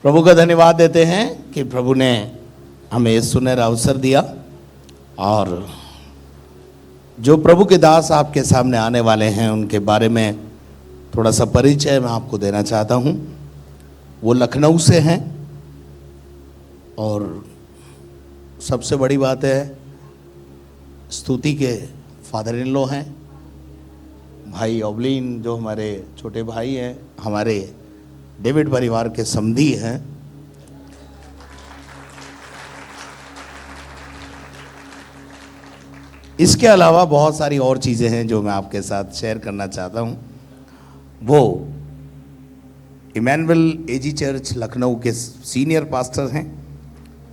प्रभु का धन्यवाद देते हैं कि प्रभु ने हमें सुनहरा अवसर दिया। और जो प्रभु के दास आपके सामने आने वाले हैं उनके बारे में थोड़ा सा परिचय मैं आपको देना चाहता हूं। वो लखनऊ से हैं और सबसे बड़ी बात है स्तुति के फादर इन लॉ हैं। भाई ओबलीन जो हमारे छोटे भाई हैं, हमारे डेविड परिवार के समधी हैं। इसके अलावा बहुत सारी और चीज़ें हैं जो मैं आपके साथ शेयर करना चाहता हूं। वो इमैनुअल एजी चर्च लखनऊ के सीनियर पास्टर हैं,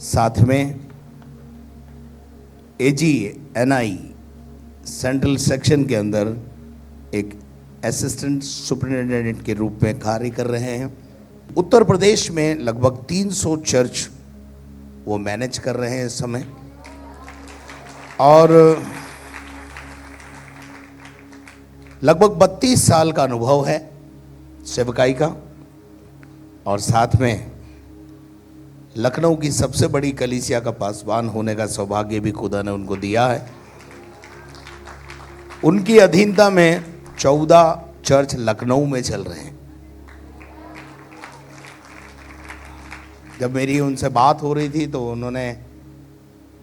साथ में एजी एनआई सेंट्रल सेक्शन के अंदर एक असिस्टेंट सुपरिटेंडेंट के रूप में कार्य कर रहे हैं। उत्तर प्रदेश में लगभग 300 चर्च वो मैनेज कर रहे हैं इस समय, और लगभग 32 साल का अनुभव है सेवकाई का। और साथ में लखनऊ की सबसे बड़ी कलीसिया का पासवान होने का सौभाग्य भी खुदा ने उनको दिया है। उनकी अधीनता में 14 चर्च लखनऊ में चल रहे हैं। जब मेरी उनसे बात हो रही थी तो उन्होंने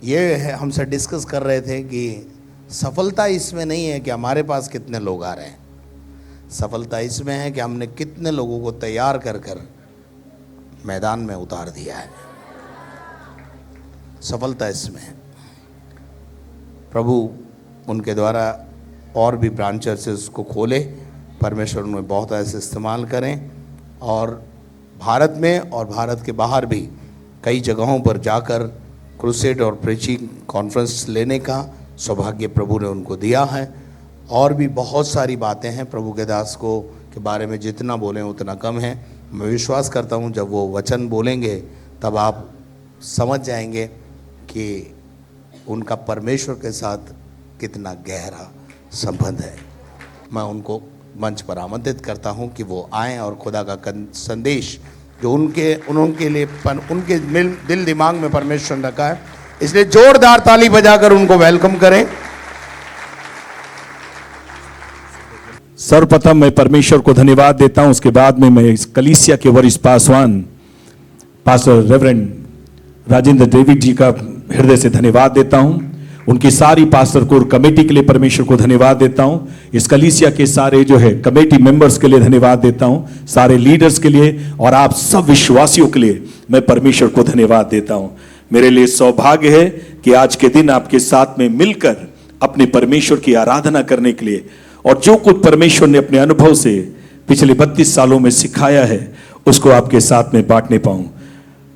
ये हमसे डिस्कस कर रहे थे कि सफलता इसमें नहीं है कि हमारे पास कितने लोग आ रहे हैं, सफलता इसमें है कि हमने कितने लोगों को तैयार कर कर मैदान में उतार दिया है। सफलता इसमें है। प्रभु उनके द्वारा और भी ब्रांच चर्चेस को खोले, परमेश्वर उन्हें बहुत ऐसे इस्तेमाल करें, और भारत में और भारत के बाहर भी कई जगहों पर जाकर क्रूसेड और प्रीचिंग कॉन्फ्रेंस लेने का सौभाग्य प्रभु ने उनको दिया है। और भी बहुत सारी बातें हैं प्रभु के दास को के बारे में, जितना बोलें उतना कम है। मैं विश्वास करता हूं जब वो वचन बोलेंगे तब आप समझ जाएंगे कि उनका परमेश्वर के साथ कितना गहरा संबंध है। मैं उनको मंच पर आमंत्रित करता हूं कि वो आएं और खुदा का संदेश जो उनके लिए उनके दिल दिमाग में परमेश्वर ने रखा है, इसलिए जोरदार ताली बजाकर उनको वेलकम करें। सर्वप्रथम मैं परमेश्वर को धन्यवाद देता हूं, उसके बाद में मैं इस कलीसिया के वरिष्ठ पासवान pastor reverend Rajendra David ji का हृदय से धन्यवाद देता हूं। उनकी सारी पास्टर कोर कमेटी के लिए परमेश्वर को धन्यवाद देता हूं। इस कलीसिया के सारे जो है कमेटी मेंबर्स के लिए धन्यवाद देता हूं, सारे लीडर्स के लिए, और आप सब विश्वासियों के लिए मैं परमेश्वर को धन्यवाद देता हूं। मेरे लिए सौभाग्य है कि आज के दिन आपके साथ में मिलकर अपने परमेश्वर की आराधना करने के लिए, और जो कुछ परमेश्वर ने अपने अनुभव से पिछले 32 सालों में सिखाया है उसको आपके साथ में बांटने पाऊं।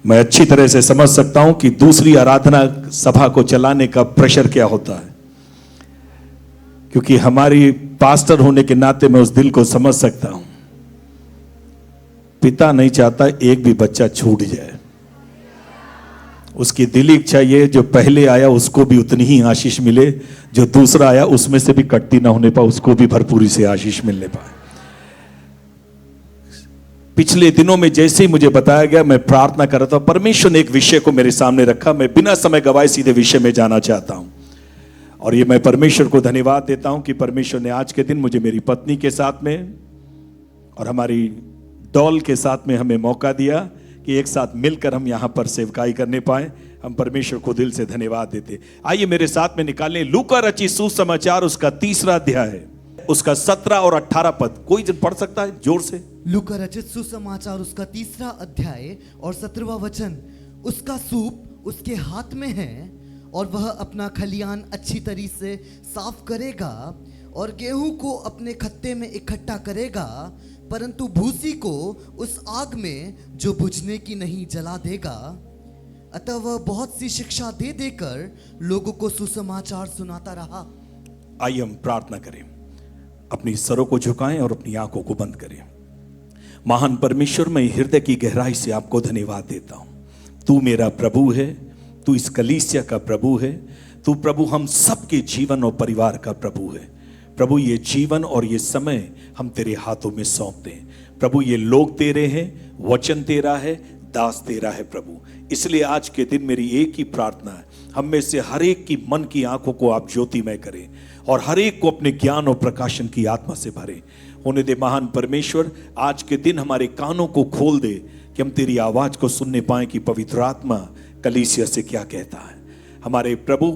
मैं अच्छी तरह से समझ सकता हूं कि दूसरी आराधना सभा को चलाने का प्रेशर क्या होता है, क्योंकि हमारी पास्टर होने के नाते मैं उस दिल को समझ सकता हूं। पिता नहीं चाहता एक भी बच्चा छूट जाए, उसकी दिली इच्छा ये जो पहले आया उसको भी उतनी ही आशीष मिले, जो दूसरा आया उसमें से भी कटती ना होने पाए उसको भी भरपूरी से आशीष मिलने पाए। पिछले दिनों में जैसे ही मुझे बताया गया मैं प्रार्थना कर रहा था, परमेश्वर ने एक विषय को मेरे सामने रखा। मैं बिना समय गवाए सीधे विषय में जाना चाहता हूं, और ये मैं परमेश्वर को धन्यवाद देता हूं कि परमेश्वर ने आज के दिन मुझे मेरी पत्नी के साथ में और हमारी डॉल के साथ में हमें मौका दिया कि एक साथ मिलकर हम यहां पर सेवकाई करने पाए। हम परमेश्वर को दिल से धन्यवाद देते। आइए मेरे साथ में निकालें लूका रचित सुसमाचार, उसका 3रा अध्याय है, उसका 17 और 18 पद। कोई जन पढ़ सकता है जोर से? लूका रचित सुसमाचार उसका 3रा अध्याय और 17वां वचन। उसका सूप उसके हाथ में है और वह अपना खलियान अच्छी तरीके से साफ करेगा और गेहूं को अपने खत्ते में इकट्ठा करेगा, परंतु भूसी को उस आग में जो बुझने की नहीं जला देगा। अतः वह बहुत सी शिक्षा दे देकर लोगों को सुसमाचार सुनाता रहा। आइए हम प्रार्थना करें, अपनी सरों को झुकाएं और अपनी आंखों को बंद करें। महान परमेश्वर, मैं हृदय की गहराई से आपको धन्यवाद देता हूं। तू मेरा प्रभु है, तू इस कलीसिया का प्रभु है, तू प्रभु हम सबके जीवन और परिवार का प्रभु है। प्रभु ये जीवन और ये समय हम तेरे हाथों में सौंपते हैं। प्रभु ये लोग तेरे हैं, वचन तेरा है, दास तेरा है प्रभु। इसलिए आज के दिन मेरी एक ही प्रार्थना है, हम में से हर एक की मन की आंखों को आप ज्योतिमय करें और हर एक को अपने ज्ञान और प्रकाशन की आत्मा से भरें। होने दे महान परमेश्वर, आज के दिन हमारे कानों को खोल दे कि हम तेरी आवाज को सुनने पाए कि पवित्र आत्मा कलीसिया से क्या कहता है। हमारे प्रभु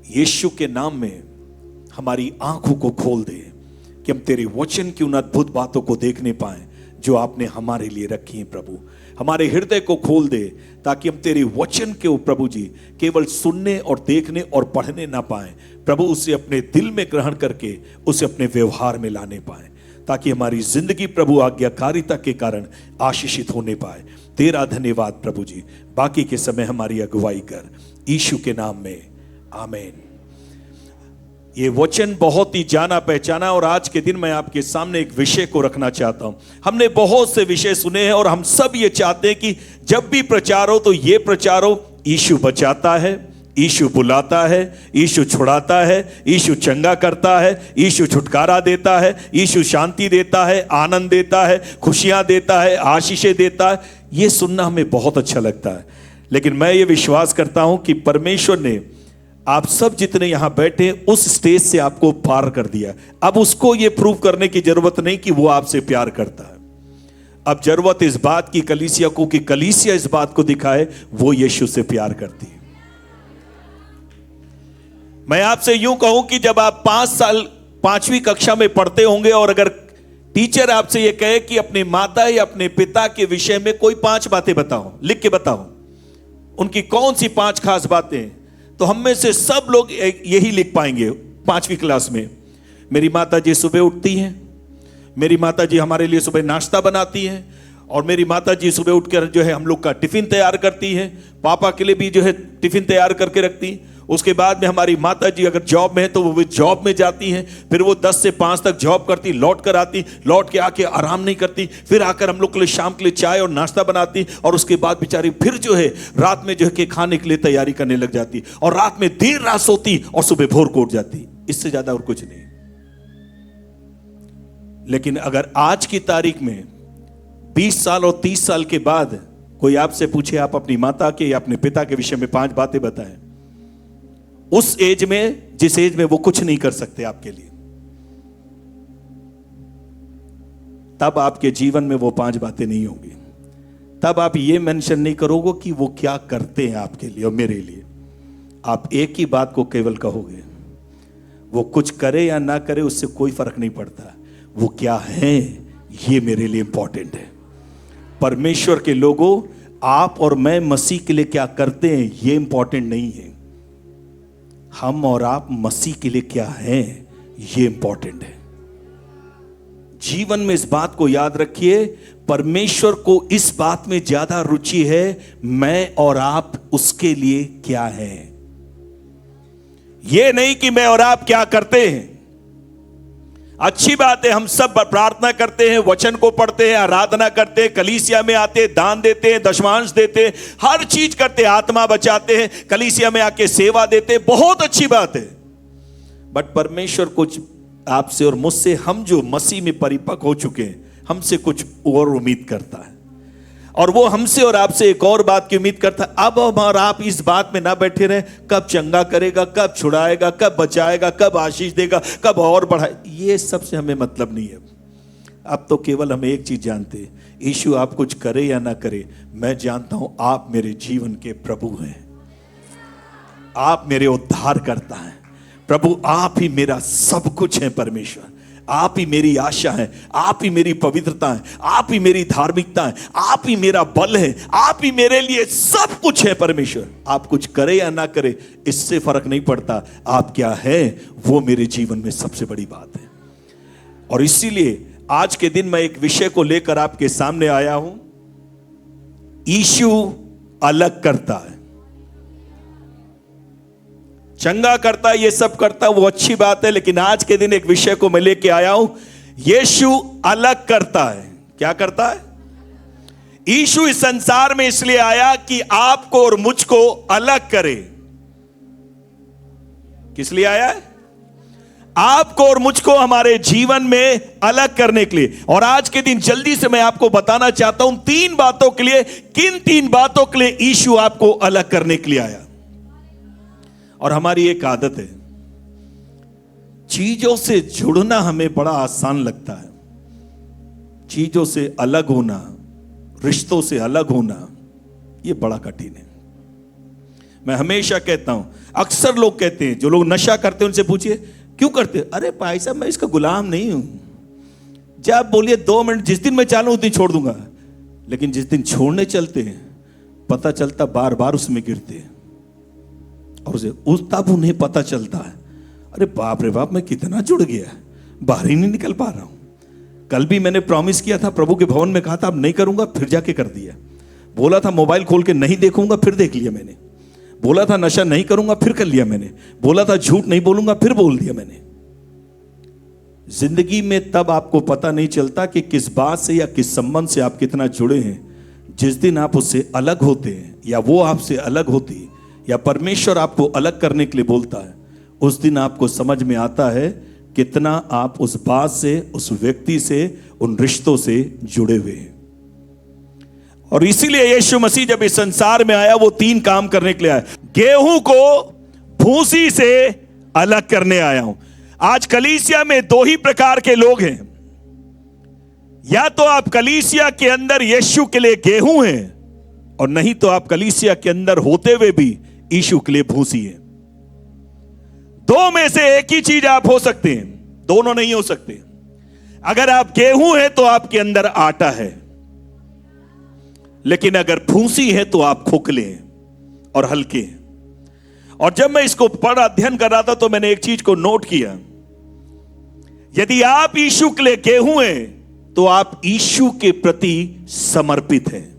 यीशु के नाम में हमारी आंखों को खोल दे कि हम तेरे वचन की उन अद्भुत बातों को देखने पाएं जो आपने हमारे लिए रखी हैं। प्रभु हमारे हृदय को खोल दे ताकि हम तेरे वचन के प्रभु जी केवल सुनने और देखने और पढ़ने ना पाएं, प्रभु उसे अपने दिल में ग्रहण करके उसे अपने व्यवहार में लाने पाएं, ताकि हमारी जिंदगी प्रभु आज्ञाकारिता के कारण आशीषित होने पाए। तेरा धन्यवाद प्रभु जी। बाकी के समय हमारी अगुवाई कर, यीशु के नाम में, आमीन। ये वचन बहुत ही जाना पहचाना और आज के दिन मैं आपके सामने एक विषय को रखना चाहता हूं। हमने बहुत से विषय सुने हैं और हम सब ये चाहते हैं कि जब भी प्रचार हो तो ये प्रचार हो, यीशु बचाता है, यीशु बुलाता है, यीशु छुड़ाता है, यीशु चंगा करता है, यीशु छुटकारा देता है, यीशु शांति देता है, आनंद देता है, खुशियां देता है, आशीषें देता है। ये सुनना हमें बहुत अच्छा लगता है। लेकिन मैं ये विश्वास करता हूं कि परमेश्वर ने आप सब जितने यहां बैठे उस स्टेज से आपको पार कर दिया। अब उसको ये प्रूव करने की जरूरत नहीं कि वो आपसे प्यार करता है। अब जरूरत इस बात की कलीसिया को कि कलीसिया इस बात को दिखाए वो यीशु से प्यार करती है। मैं आपसे यूं कहूं कि जब आप 5 साल 5वीं कक्षा में पढ़ते होंगे और अगर टीचर आपसे यह कहे कि अपनी माता या अपने पिता के विषय में कोई 5 बातें बताओ, लिख के बताओ, उनकी कौन सी 5 खास बातें, तो हम में से सब लोग यही लिख पाएंगे 5वीं क्लास में। मेरी माता जी सुबह उठती हैं, मेरी माता जी हमारे लिए सुबह नाश्ता बनाती हैं और मेरी माता जी सुबह उठकर जो है हम लोग का टिफिन तैयार करती हैं, पापा के लिए भी जो है टिफिन तैयार करके रखती। उसके बाद में हमारी माता जी अगर जॉब में है तो वो जॉब में जाती हैं, फिर वो 10 से 5 तक जॉब करती, लौट कर आती, लौट के आके आराम नहीं करती, फिर आकर हम लोग के लिए शाम के लिए चाय और नाश्ता बनाती और उसके बाद बेचारी फिर जो है रात में जो है कि खाने के लिए तैयारी करने लग जाती और रात में देर रात सोती और सुबह भोर को उठ जाती। इससे ज्यादा और कुछ नहीं। लेकिन अगर आज की तारीख में 20 साल और 30 साल के बाद कोई आपसे पूछे आप अपनी माता के या अपने पिता के विषय में 5 बातें बताएं, उस एज में जिस एज में वो कुछ नहीं कर सकते आपके लिए, तब आपके जीवन में वो 5 बातें नहीं होंगी। तब आप ये मेंशन नहीं करोगे कि वो क्या करते हैं आपके लिए और मेरे लिए। आप एक ही बात को केवल कहोगे, वो कुछ करे या ना करे उससे कोई फर्क नहीं पड़ता, वो क्या है ये मेरे लिए इंपॉर्टेंट है। परमेश्वर के लोगों, आप और मैं मसीह के लिए क्या करते हैं ये इंपॉर्टेंट नहीं है, हम और आप मसीह के लिए क्या हैं ये इंपॉर्टेंट है। जीवन में इस बात को याद रखिए, परमेश्वर को इस बात में ज्यादा रुचि है मैं और आप उसके लिए क्या हैं, ये नहीं कि मैं और आप क्या करते हैं। अच्छी बात है, हम सब प्रार्थना करते हैं, वचन को पढ़ते हैं, आराधना करते हैं, कलीसिया में आते हैं, दान देते हैं, दशमांश देते हैं, हर चीज करते हैं, आत्मा बचाते हैं, कलीसिया में आके सेवा देते हैं, बहुत अच्छी बात है। बट परमेश्वर कुछ आपसे और मुझसे, हम जो मसीह में परिपक्व हो चुके हैं, हमसे कुछ और उम्मीद करता है और वो हमसे और आपसे एक और बात की उम्मीद करता है। अब हम और आप इस बात में ना बैठे रहे कब चंगा करेगा, कब छुड़ाएगा, कब बचाएगा, कब आशीष देगा, कब और बढ़ाए, ये सबसे हमें मतलब नहीं है। अब तो केवल हम एक चीज जानते हैं, यीशु आप कुछ करे या ना करे, मैं जानता हूं आप मेरे जीवन के प्रभु हैं, आप मेरे उद्धार करता है प्रभु, आप ही मेरा सब कुछ है। परमेश्वर आप ही मेरी आशा है, आप ही मेरी पवित्रता है, आप ही मेरी धार्मिकता है, आप ही मेरा बल है, आप ही मेरे लिए सब कुछ है। परमेश्वर आप कुछ करे या ना करे इससे फर्क नहीं पड़ता, आप क्या है वो मेरे जीवन में सबसे बड़ी बात है। और इसीलिए आज के दिन मैं एक विषय को लेकर आपके सामने आया हूं, यीशु अलग करता है, चंगा करता है, ये सब करता है, वो अच्छी बात है। लेकिन आज के दिन एक विषय को मैं लेके आया हूं, यीशु अलग करता है। क्या करता है? यीशु इस संसार में इसलिए आया कि आपको और मुझको अलग करे। किस लिए आया है? आपको और मुझको हमारे जीवन में अलग करने के लिए। और आज के दिन जल्दी से मैं आपको बताना चाहता हूं 3 बातों के लिए, किन 3 बातों के लिए यीशु आपको अलग करने के लिए आया। और हमारी एक आदत है, चीजों से जुड़ना हमें बड़ा आसान लगता है, चीजों से अलग होना, रिश्तों से अलग होना, यह बड़ा कठिन है। मैं हमेशा कहता हूं, अक्सर लोग कहते हैं, जो लोग नशा करते हैं उनसे पूछिए क्यों करते? अरे भाई साहब, मैं इसका गुलाम नहीं हूं। जब आप बोलिए 2 मिनट, जिस दिन मैं चालू उस दिन छोड़ दूंगा, लेकिन जिस दिन छोड़ने चलते हैं पता चलता बार बार उसमें गिरते हैं, और उसे तब उन्हें पता चलता है, अरे बाप रे बाप, मैं कितना जुड़ गया, बाहर ही नहीं निकल पा रहा हूं। कल भी मैंने प्रॉमिस किया था, प्रभु के भवन में कहा था अब नहीं करूंगा, फिर जाके कर दिया। बोला था मोबाइल खोल के नहीं देखूंगा, फिर देख लिया मैंने। बोला था नशा नहीं करूंगा, फिर कर लिया मैंने। बोला था झूठ नहीं बोलूंगा, फिर बोल दिया मैंने। जिंदगी में तब आपको पता नहीं चलता कि किस बात से या किस संबंध से आप कितना जुड़े हैं। जिस दिन आप उससे अलग होते हैं, या वो आपसे अलग होती, या परमेश्वर आपको अलग करने के लिए बोलता है, उस दिन आपको समझ में आता है कितना आप उस बात से, उस व्यक्ति से, उन रिश्तों से जुड़े हुए हैं। और इसीलिए यीशु मसीह जब इस संसार में आया, वो 3 काम करने के लिए आया। गेहूं को भूसी से अलग करने आया हूं। आज कलीसिया में 2 ही प्रकार के लोग हैं, या तो आप कलीसिया के अंदर यीशु के लिए गेहूं हैं, और नहीं तो आप कलीसिया के अंदर होते हुए भी यीशु के लिए भूसी हैं। 2 में से एक ही चीज आप हो सकते हैं, दोनों नहीं हो सकते। अगर आप गेहूं हैं तो आपके अंदर आटा है, लेकिन अगर भूसी है तो आप खोखले हैं और हल्के हैं। और जब मैं इसको अध्ययन कर रहा था तो मैंने एक चीज को नोट किया, यदि आप यीशु के लिए गेहूं हैं तो आप यीशु के प्रति समर्पित हैं।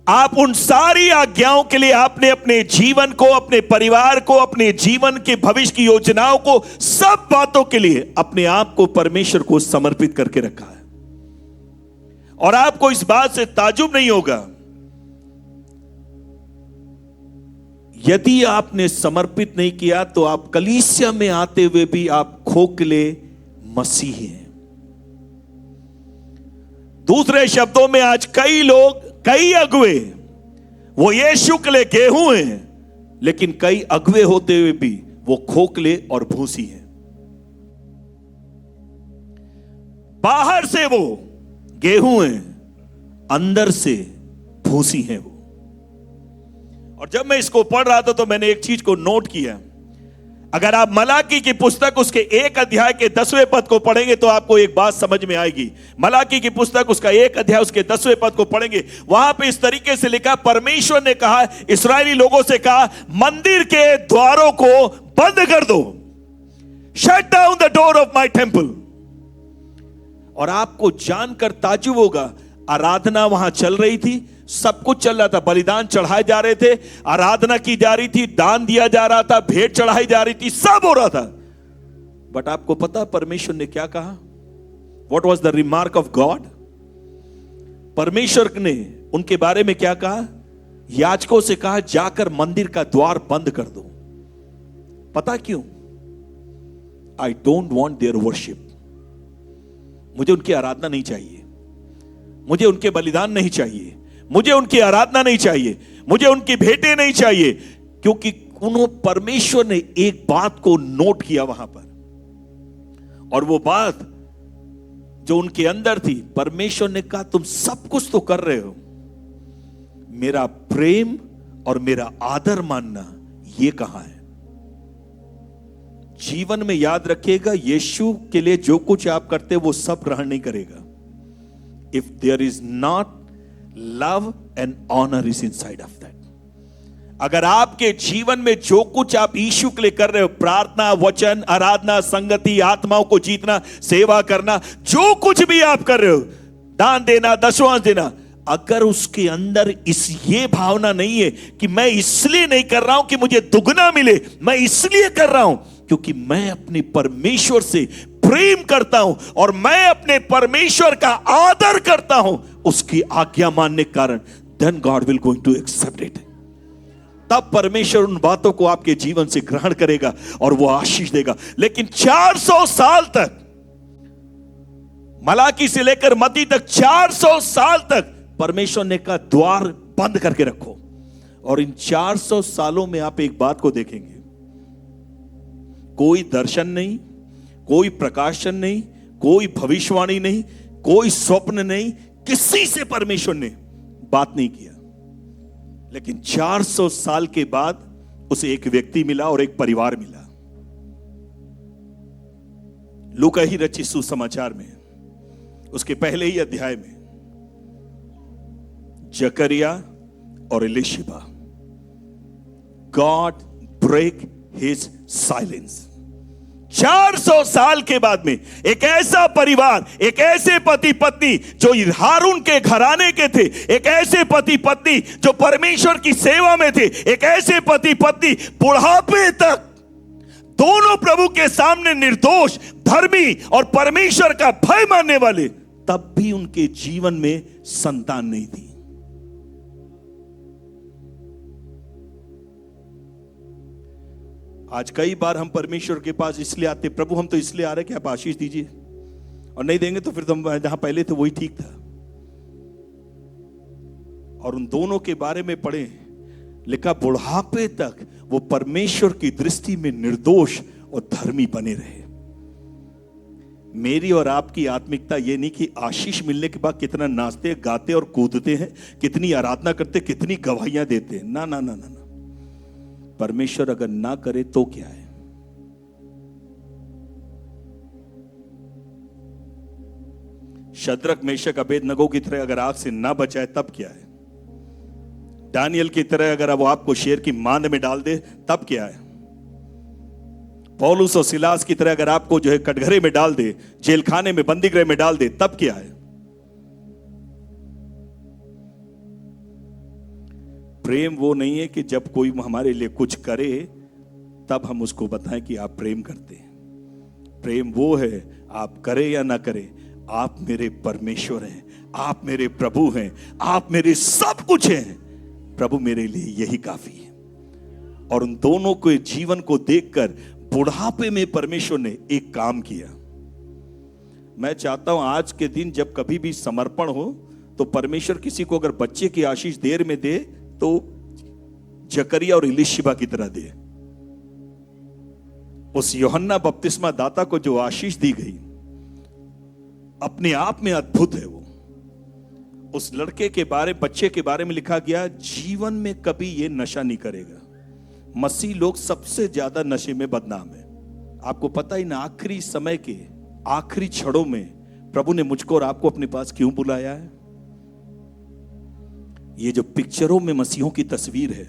आप उन सारी आज्ञाओं के लिए आपने अपने जीवन को, अपने परिवार को, अपने जीवन के भविष्य की योजनाओं को, सब बातों के लिए अपने आप को परमेश्वर को समर्पित करके रखा है। और आपको इस बात से ताजुब नहीं होगा, यदि आपने समर्पित नहीं किया तो आप कलीसिया में आते हुए भी आप खोखले मसीही हैं। दूसरे शब्दों में आज कई लोग, कई अगुवे, वो यीशु के लिए गेहूं हैं, लेकिन कई अगुवे होते हुए भी वो खोखले और भूसी हैं। बाहर से वो गेहूं हैं, अंदर से भूसी हैं वो। और जब मैं इसको पढ़ रहा था तो मैंने एक चीज को नोट किया। अगर आप मलाकी की पुस्तक उसके 1 अध्याय के 10वें पद को पढ़ेंगे तो आपको एक बात समझ में आएगी। मलाकी की पुस्तक उसका 1 अध्याय उसके 10वें पद को पढ़ेंगे, वहां पे इस तरीके से लिखा, परमेश्वर ने कहा, इस्राएली लोगों से कहा, मंदिर के द्वारों को बंद कर दो, shut down the door of my temple. और आपको जानकर ताजुब होगा, आराधना वहां चल रही थी, सब कुछ चल रहा था, बलिदान चढ़ाए जा रहे थे, आराधना की जा रही थी, दान दिया जा रहा था, भेंट चढ़ाई जा रही थी, सब हो रहा था। बट आपको पता परमेश्वर ने क्या कहा? What was the remark of God? परमेश्वर ने उनके बारे में क्या कहा? याजकों से कहा, जाकर मंदिर का द्वार बंद कर दो। पता क्यों? I don't want there worship. मुझे उनकी आराधना नहीं चाहिए, मुझे उनके बलिदान नहीं चाहिए, मुझे उनकी आराधना नहीं चाहिए, मुझे उनकी भेंटें नहीं चाहिए। क्योंकि उन्होंने, परमेश्वर ने एक बात को नोट किया वहां पर, और वो बात जो उनके अंदर थी, परमेश्वर ने कहा, तुम सब कुछ तो कर रहे हो, मेरा प्रेम और मेरा आदर मानना ये कहां है? जीवन में याद रखिएगा, यीशु के लिए जो कुछ आप करते वो सब ग्रहण नहीं करेगा। If there is not love and honour is inside of that. अगर आपके जीवन में जो कुछ आप यीशु के लिए कर रहे हो, प्रार्थना, वचन, आराधना, संगति, आत्माओं को जीतना, सेवा करना, जो कुछ भी आप कर रहे हो, दान देना, दशवांश देना, अगर उसके अंदर ये भावना नहीं है कि मैं इसलिए नहीं कर रहा हूं कि मुझे दुगना मिले, मैं इसलिए कर रहा हूं क्योंकि मैं अपने परमेश्वर से प्रेम करता हूं और मैं अपने परमेश्वर का आदर करता हूं, उसकी आज्ञा मानने के कारण, then God will going to accept it. तब परमेश्वर उन बातों को आपके जीवन से ग्रहण करेगा और वो आशीष देगा। लेकिन 400 साल तक, मलाकी से लेकर मत्ती तक 400 साल तक परमेश्वर ने कहा द्वार बंद करके रखो। और इन 400 सालों में आप एक बात को देखेंगे, कोई दर्शन नहीं, कोई प्रकाशन नहीं, कोई भविष्यवाणी नहीं, कोई स्वप्न नहीं, किसी से परमेश्वर ने बात नहीं किया। लेकिन 400 साल के बाद उसे एक व्यक्ति मिला और एक परिवार मिला। लूका ही रचित सुसमाचार में उसके पहले ही अध्याय में जकरिया और Elisheba, God break his silence. 400 साल के बाद में एक ऐसा परिवार, एक ऐसे पति पत्नी जो हारून के घराने के थे, एक ऐसे पति पत्नी जो परमेश्वर की सेवा में थे, एक ऐसे पति पत्नी बुढ़ापे तक दोनों प्रभु के सामने निर्दोष, धर्मी और परमेश्वर का भय मानने वाले, तब भी उनके जीवन में संतान नहीं थी। आज कई बार हम परमेश्वर के पास इसलिए आते, प्रभु हम तो इसलिए आ रहे कि आप आशीष दीजिए, और नहीं देंगे तो फिर तुम जहां पहले थे वही ठीक था। और उन दोनों के बारे में पढ़े, लिखा बुढ़ापे तक वो परमेश्वर की दृष्टि में निर्दोष और धर्मी बने रहे। मेरी और आपकी आत्मिकता ये नहीं कि आशीष मिलने के बाद कितना नाचते, गाते और कूदते हैं, कितनी आराधना करते, कितनी गवाहियां देते हैं। ना ना ना ना, परमेश्वर अगर ना करे तो क्या है? शद्रक मेशक अबेदनगो की तरह अगर आग से ना बचाए तब क्या है? दानियल की तरह अगर वो आपको शेर की मांद में डाल दे तब क्या है? पौलुस और सिलास की तरह अगर आपको जो है कटघरे में डाल दे, जेलखाने में, बंदीगृह में डाल दे तब क्या है? प्रेम वो नहीं है कि जब कोई हमारे लिए कुछ करे तब हम उसको बताएं कि आप प्रेम करते हैं। प्रेम वो है, आप करें या ना करें, आप मेरे परमेश्वर हैं, आप मेरे प्रभु हैं, आप मेरे सब कुछ हैं, प्रभु मेरे लिए यही काफी है। और उन दोनों के जीवन को देखकर बुढ़ापे में परमेश्वर ने एक काम किया। मैं चाहता हूं आज के दिन जब कभी भी समर्पण हो तो परमेश्वर किसी को अगर बच्चे की आशीष देर में दे तो जकरिया और एलीशिबा की तरह दे। उस यूहन्ना बपतिस्मा दाता को जो आशीष दी गई अपने आप में अद्भुत है। वो उस लड़के के बारे, बच्चे के बारे में लिखा गया, जीवन में कभी ये नशा नहीं करेगा। मसीह लोग सबसे ज्यादा नशे में बदनाम है। आपको पता ही ना, आखिरी समय के आखिरी क्षणों में प्रभु ने मुझको और आपको अपने पास क्यों बुलाया है? ये जो पिक्चरों में मसीहों की तस्वीर है,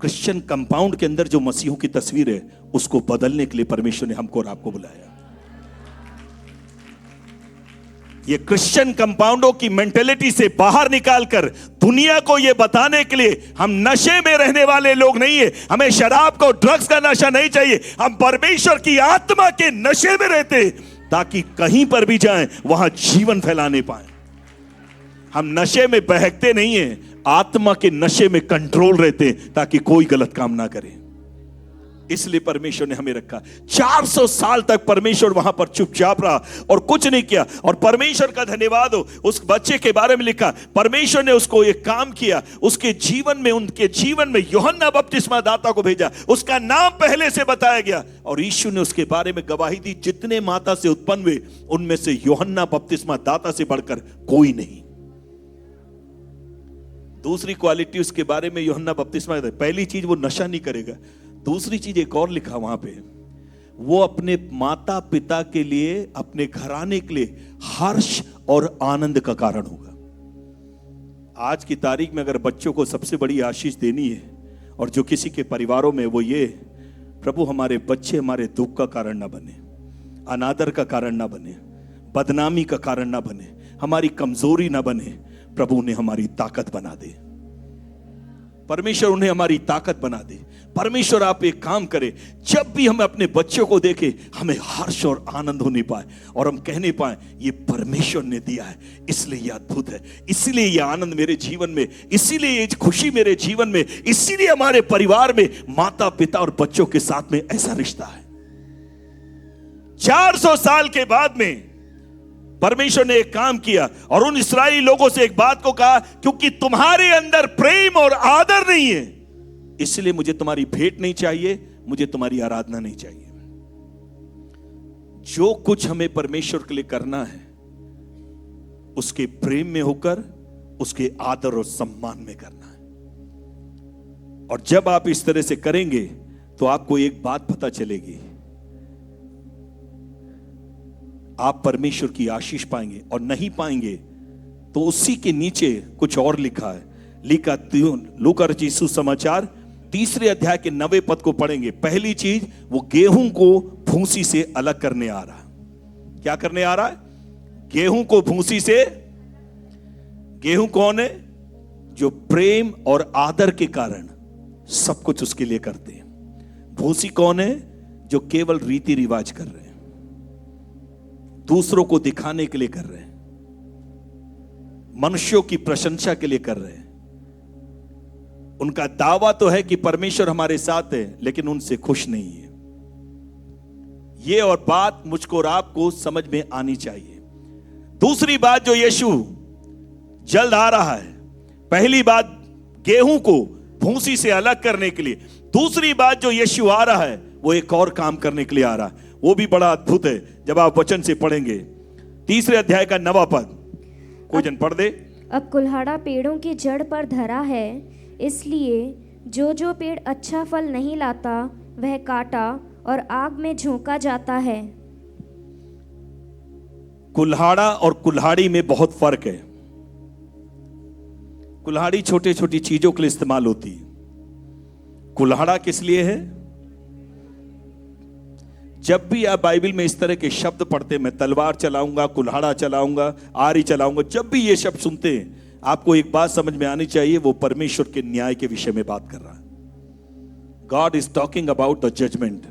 क्रिश्चियन कंपाउंड के अंदर जो मसीहों की तस्वीर है, उसको बदलने के लिए परमेश्वर ने हमको और आपको बुलाया। ये क्रिश्चियन कंपाउंडों की मेंटेलिटी से बाहर निकालकर दुनिया को ये बताने के लिए हम नशे में रहने वाले लोग नहीं है। हमें शराब को, ड्रग्स का नशा नहीं चाहिए। हम परमेश्वर की आत्मा के नशे में रहते ताकि कहीं पर भी जाएं वहां जीवन फैलाने पाए। हम नशे में बहकते नहीं हैं, आत्मा के नशे में कंट्रोल रहते ताकि कोई गलत काम ना करे। इसलिए परमेश्वर ने हमें रखा। 400 साल तक परमेश्वर वहां पर चुपचाप रहा और कुछ नहीं किया। और परमेश्वर का धन्यवाद हो, उस बच्चे के बारे में लिखा, परमेश्वर ने उसको एक काम किया, उसके जीवन में, उनके जीवन में यूहन्ना बपतिस्मा दाता को भेजा। उसका नाम पहले से बताया गया और यीशु ने उसके बारे में गवाही दी, जितने माता से उत्पन्न हुए उनमें से यूहन्ना बपतिस्मा दाता से बढ़कर कोई नहीं। दूसरी क्वालिटी उसके बारे में यूहन्ना बपतिस्मा, पहली चीज वो नशा नहीं करेगा। दूसरी चीज एक और लिखा वहां पे, वो अपने माता पिता के लिए, अपने घराने के लिए हर्ष और आनंद का कारण होगा। आज की तारीख में अगर बच्चों को सबसे बड़ी आशीष देनी है और जो किसी के परिवारों में, वो ये, प्रभु हमारे बच्चे हमारे दुख का कारण ना बने, अनादर का कारण ना बने, बदनामी का कारण ना बने, हमारी कमजोरी ना बने। प्रभु उन्हें हमारी ताकत बना दे, परमेश्वर उन्हें हमारी ताकत बना दे। परमेश्वर आप एक काम करे, जब भी हम अपने बच्चों को देखें हमें हर्ष और आनंद होने पाए और हम कहने पाए ये परमेश्वर ने दिया है, इसलिए ये अद्भुत है, इसीलिए ये आनंद मेरे जीवन में, इसीलिए ये खुशी मेरे जीवन में, इसीलिए हमारे परिवार में माता पिता और बच्चों के साथ में ऐसा रिश्ता है। 400 साल के बाद में परमेश्वर ने एक काम किया और उन इस्राएली लोगों से एक बात को कहा, क्योंकि तुम्हारे अंदर प्रेम और आदर नहीं है इसलिए मुझे तुम्हारी भेंट नहीं चाहिए, मुझे तुम्हारी आराधना नहीं चाहिए। जो कुछ हमें परमेश्वर के लिए करना है उसके प्रेम में होकर, उसके आदर और सम्मान में करना है। और जब आप इस तरह से करेंगे तो आपको एक बात पता चलेगी, आप परमेश्वर की आशीष पाएंगे। और नहीं पाएंगे तो उसी के नीचे कुछ और लिखा है, लूका रचित सुसमाचार 3 अध्याय के 9 पद को पढ़ेंगे। पहली चीज, वो गेहूं को भूसी से अलग करने आ रहा है। क्या करने आ रहा है? गेहूं को भूसी से। गेहूं कौन है? जो प्रेम और आदर के कारण सब कुछ उसके लिए करते हैं। भूसी कौन है? जो केवल रीति रिवाज कर रहे हैं, दूसरों को दिखाने के लिए कर रहे हैं, मनुष्यों की प्रशंसा के लिए कर रहे हैं। उनका दावा तो है कि परमेश्वर हमारे साथ है, लेकिन उनसे खुश नहीं है। ये और बात मुझको और आपको समझ में आनी चाहिए। दूसरी बात, जो यीशु जल्द आ रहा है, पहली बात गेहूं को भूसी से अलग करने के लिए, दूसरी बात जो यीशु आ रहा है वो एक और काम करने के लिए आ रहा है, वो भी बड़ा अद्भुत है। जब आप वचन से पढ़ेंगे 3 अध्याय का 9 पद, कोई जन पढ़ दे। अब कुल्हाड़ा पेड़ों की जड़ पर धरा है, इसलिए जो जो पेड़ अच्छा फल नहीं लाता वह काटा और आग में झोंका जाता है। कुल्हाड़ा और कुल्हाड़ी में बहुत फर्क है। कुल्हाड़ी छोटी छोटी चीजों के लिए इस्तेमाल होती है, कुल्हाड़ा किस लिए है? जब भी आप बाइबल में इस तरह के शब्द पढ़ते, मैं तलवार चलाऊंगा, कुल्हाड़ा चलाऊंगा, आरी चलाऊंगा, जब भी ये शब्द सुनते हैं आपको एक बात समझ में आनी चाहिए, वो परमेश्वर के न्याय के विषय में बात कर रहा है। God is talking about the judgement.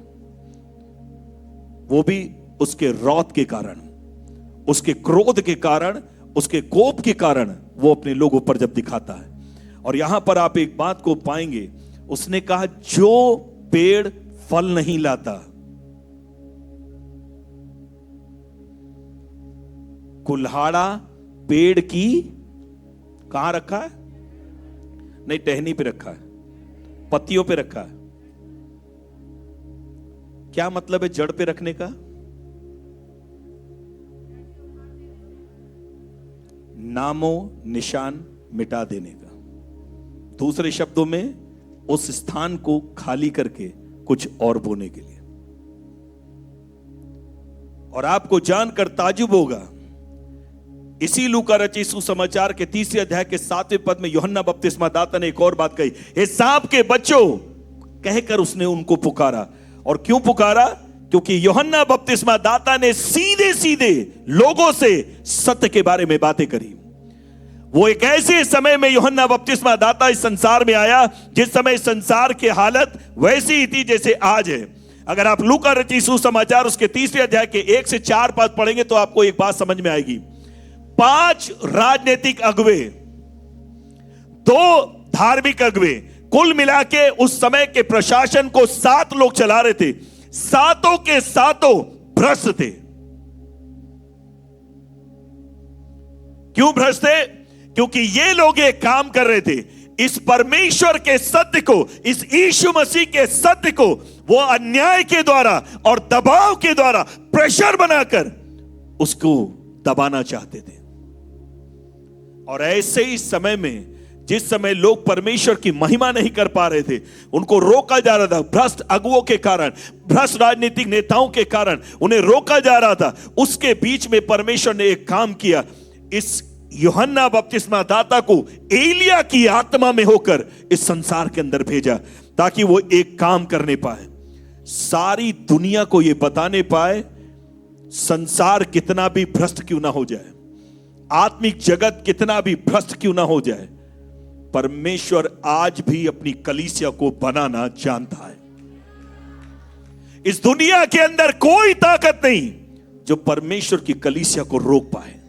वो भी उसके रौद के कारण, उसके क्रोध के कारण, उसके कोप के कारण वो अपने लोगों पर जब दिखाता है। और यहां पर आप एक बात को पाएंगे, उसने कहा जो पेड़ फल नहीं लाता, कुल्हाड़ा पेड़ की कहां रखा है? नहीं, टहनी पे रखा है, पत्तियों पे रखा है। क्या मतलब है जड़ पे रखने का? नामो निशान मिटा देने का। दूसरे शब्दों में, उस स्थान को खाली करके कुछ और बोने के लिए। और आपको जानकर ताजुब होगा, इसी लूका रचित सुसमाचार के 3 अध्याय के 7वें पद में यूहन्ना बपतिस्मा दाता ने एक और बात कही, हे सांप के बच्चों कहकर उसने उनको पुकारा। और क्यों पुकारा? क्योंकि यूहन्ना बपतिस्मा दाता ने सीधे सीधे लोगों से सत्य के बारे में बातें करी। वो एक ऐसे समय में यूहन्ना बपतिस्मा दाता इस संसार में आया जिस समय संसार की हालत वैसी ही थी जैसे आज है। अगर आप लूका रचित सुसमाचार उसके 3 अध्याय के 1 से 4 पद पढ़ेंगे तो आपको एक बात समझ में आएगी। 5 राजनीतिक अगुवे, 2 धार्मिक अगुवे, कुल मिला के उस समय के प्रशासन को 7 लोग चला रहे थे। 7 के 7 भ्रष्ट थे। क्यों भ्रष्ट थे? क्योंकि ये लोग एक काम कर रहे थे, इस परमेश्वर के सत्य को, इस यीशु मसीह के सत्य को वो अन्याय के द्वारा और दबाव के द्वारा प्रेशर बनाकर उसको दबाना चाहते थे। और ऐसे ही समय में, जिस समय लोग परमेश्वर की महिमा नहीं कर पा रहे थे, उनको रोका जा रहा था, भ्रष्ट अगुओं के कारण, भ्रष्ट राजनीतिक नेताओं के कारण उन्हें रोका जा रहा था। उसके बीच में परमेश्वर ने एक काम किया, इस यूहन्ना बपतिस्मा दाता को एलिया की आत्मा में होकर इस संसार के अंदर भेजा, ताकि वो एक काम करने पाए, सारी दुनिया को ये बताने पाए संसार कितना भी भ्रष्ट क्यों ना हो जाए, आत्मिक जगत कितना भी भ्रष्ट क्यों ना हो जाए, परमेश्वर आज भी अपनी कलीसिया को बनाना जानता है। इस दुनिया के अंदर कोई ताकत नहीं जो परमेश्वर की कलीसिया को रोक पाए।